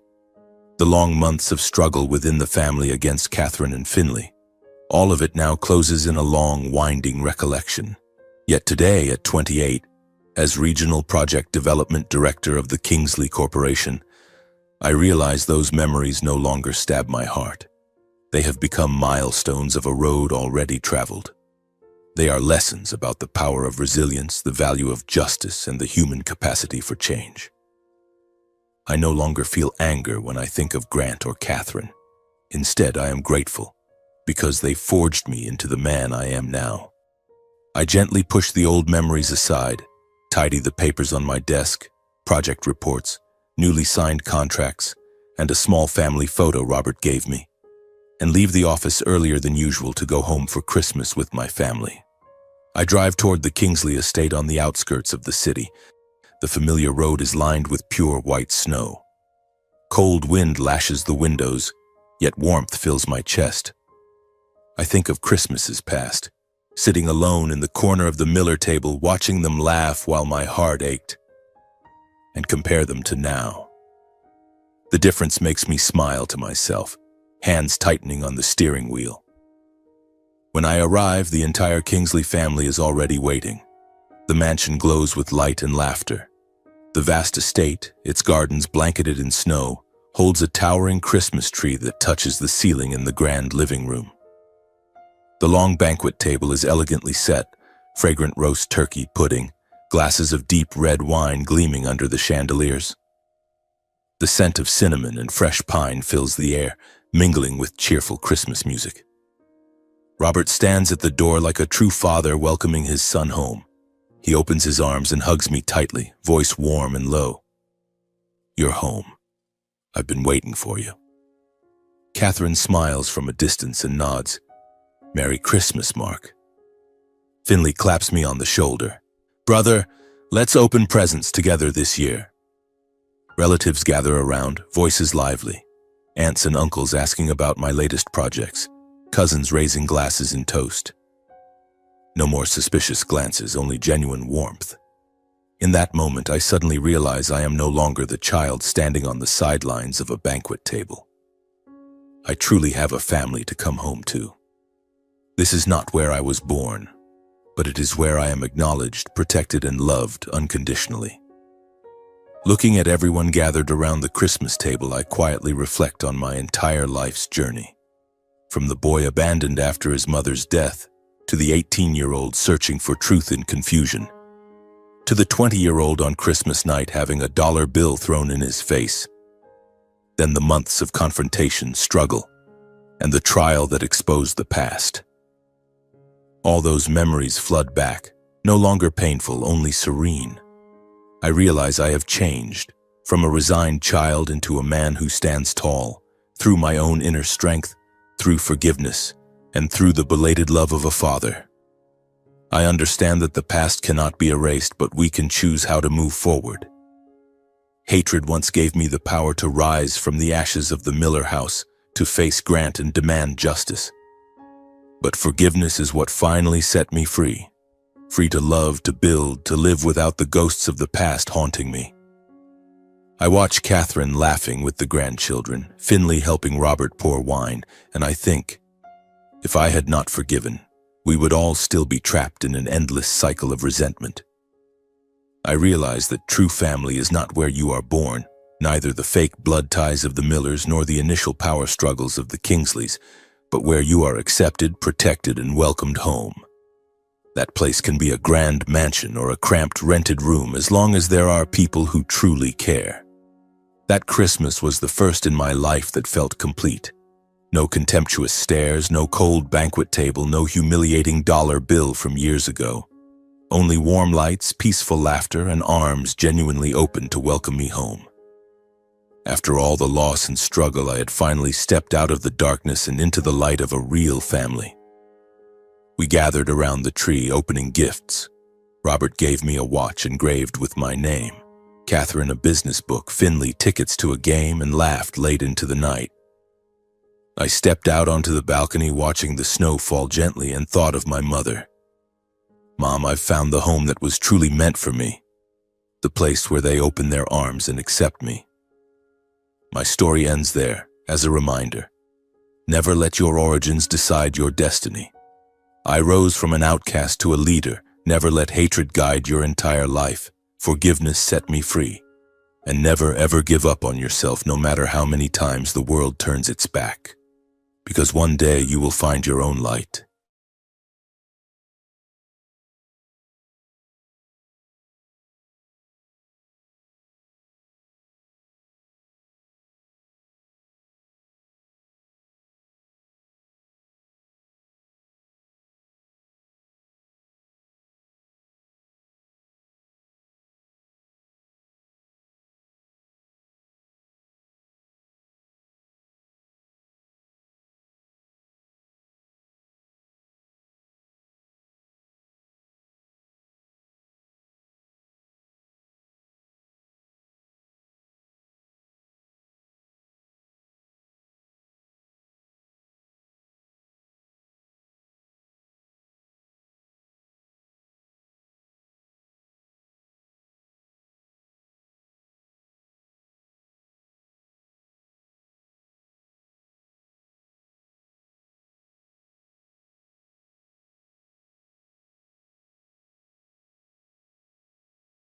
A: The long months of struggle within the family against Catherine and Finley. All of it now closes in a long, winding recollection. Yet today, at 28, as Regional Project Development Director of the Kingsley Corporation, I realize those memories no longer stab my heart. They have become milestones of a road already traveled. They are lessons about the power of resilience, the value of justice, and the human capacity for change. I no longer feel anger when I think of Grant or Catherine. Instead, I am grateful, because they forged me into the man I am now. I gently push the old memories aside, tidy the papers on my desk, project reports, newly signed contracts, and a small family photo Robert gave me, and leave the office earlier than usual to go home for Christmas with my family. I drive toward the Kingsley estate on the outskirts of the city. The familiar road is lined with pure white snow. Cold wind lashes the windows, yet warmth fills my chest. I think of Christmases past, sitting alone in the corner of the Miller table watching them laugh while my heart ached, and compare them to now. The difference makes me smile to myself, hands tightening on the steering wheel. When I arrive, the entire Kingsley family is already waiting. The mansion glows with light and laughter. The vast estate, its gardens blanketed in snow, holds a towering Christmas tree that touches the ceiling in the grand living room. The long banquet table is elegantly set, fragrant roast turkey pudding, glasses of deep red wine gleaming under the chandeliers. The scent of cinnamon and fresh pine fills the air, mingling with cheerful Christmas music. Robert stands at the door like a true father welcoming his son home. He opens his arms and hugs me tightly, voice warm and low. "You're home. I've been waiting for you." Catherine smiles from a distance and nods. "Merry Christmas, Mark." Finley claps me on the shoulder. "Brother, let's open presents together this year." Relatives gather around, voices lively. Aunts and uncles asking about my latest projects. Cousins raising glasses in toast. No more suspicious glances, only genuine warmth. In that moment, I suddenly realize I am no longer the child standing on the sidelines of a banquet table. I truly have a family to come home to. This is not where I was born, but it is where I am acknowledged, protected, and loved unconditionally. Looking at everyone gathered around the Christmas table, I quietly reflect on my entire life's journey. From the boy abandoned after his mother's death, to the 18-year-old searching for truth in confusion, to the 20-year-old on Christmas night having a dollar bill thrown in his face. Then the months of confrontation, struggle, and the trial that exposed the past. All those memories flood back, no longer painful, only serene. I realize I have changed, from a resigned child into a man who stands tall, through my own inner strength, through forgiveness, and through the belated love of a father. I understand that the past cannot be erased, but we can choose how to move forward. Hatred once gave me the power to rise from the ashes of the Miller house, to face Grant and demand justice. But forgiveness is what finally set me free. Free to love, to build, to live without the ghosts of the past haunting me. I watch Catherine laughing with the grandchildren, Finley helping Robert pour wine, and I think, if I had not forgiven, we would all still be trapped in an endless cycle of resentment. I realize that true family is not where you are born, neither the fake blood ties of the Millers nor the initial power struggles of the Kingsleys, but where you are accepted, protected, and welcomed home. That place can be a grand mansion or a cramped rented room as long as there are people who truly care. That Christmas was the first in my life that felt complete. No contemptuous stares, no cold banquet table, no humiliating dollar bill from years ago. Only warm lights, peaceful laughter, and arms genuinely open to welcome me home. After all the loss and struggle, I had finally stepped out of the darkness and into the light of a real family. We gathered around the tree, opening gifts. Robert gave me a watch engraved with my name, Catherine a business book, Finley tickets to a game, and laughed late into the night. I stepped out onto the balcony watching the snow fall gently and thought of my mother. "Mom, I've found the home that was truly meant for me, the place where they open their arms and accept me." My story ends there, as a reminder. Never let your origins decide your destiny. I rose from an outcast to a leader. Never let hatred guide your entire life. Forgiveness set me free. And never ever give up on yourself, no matter how many times the world turns its back. Because one day you will find your own light.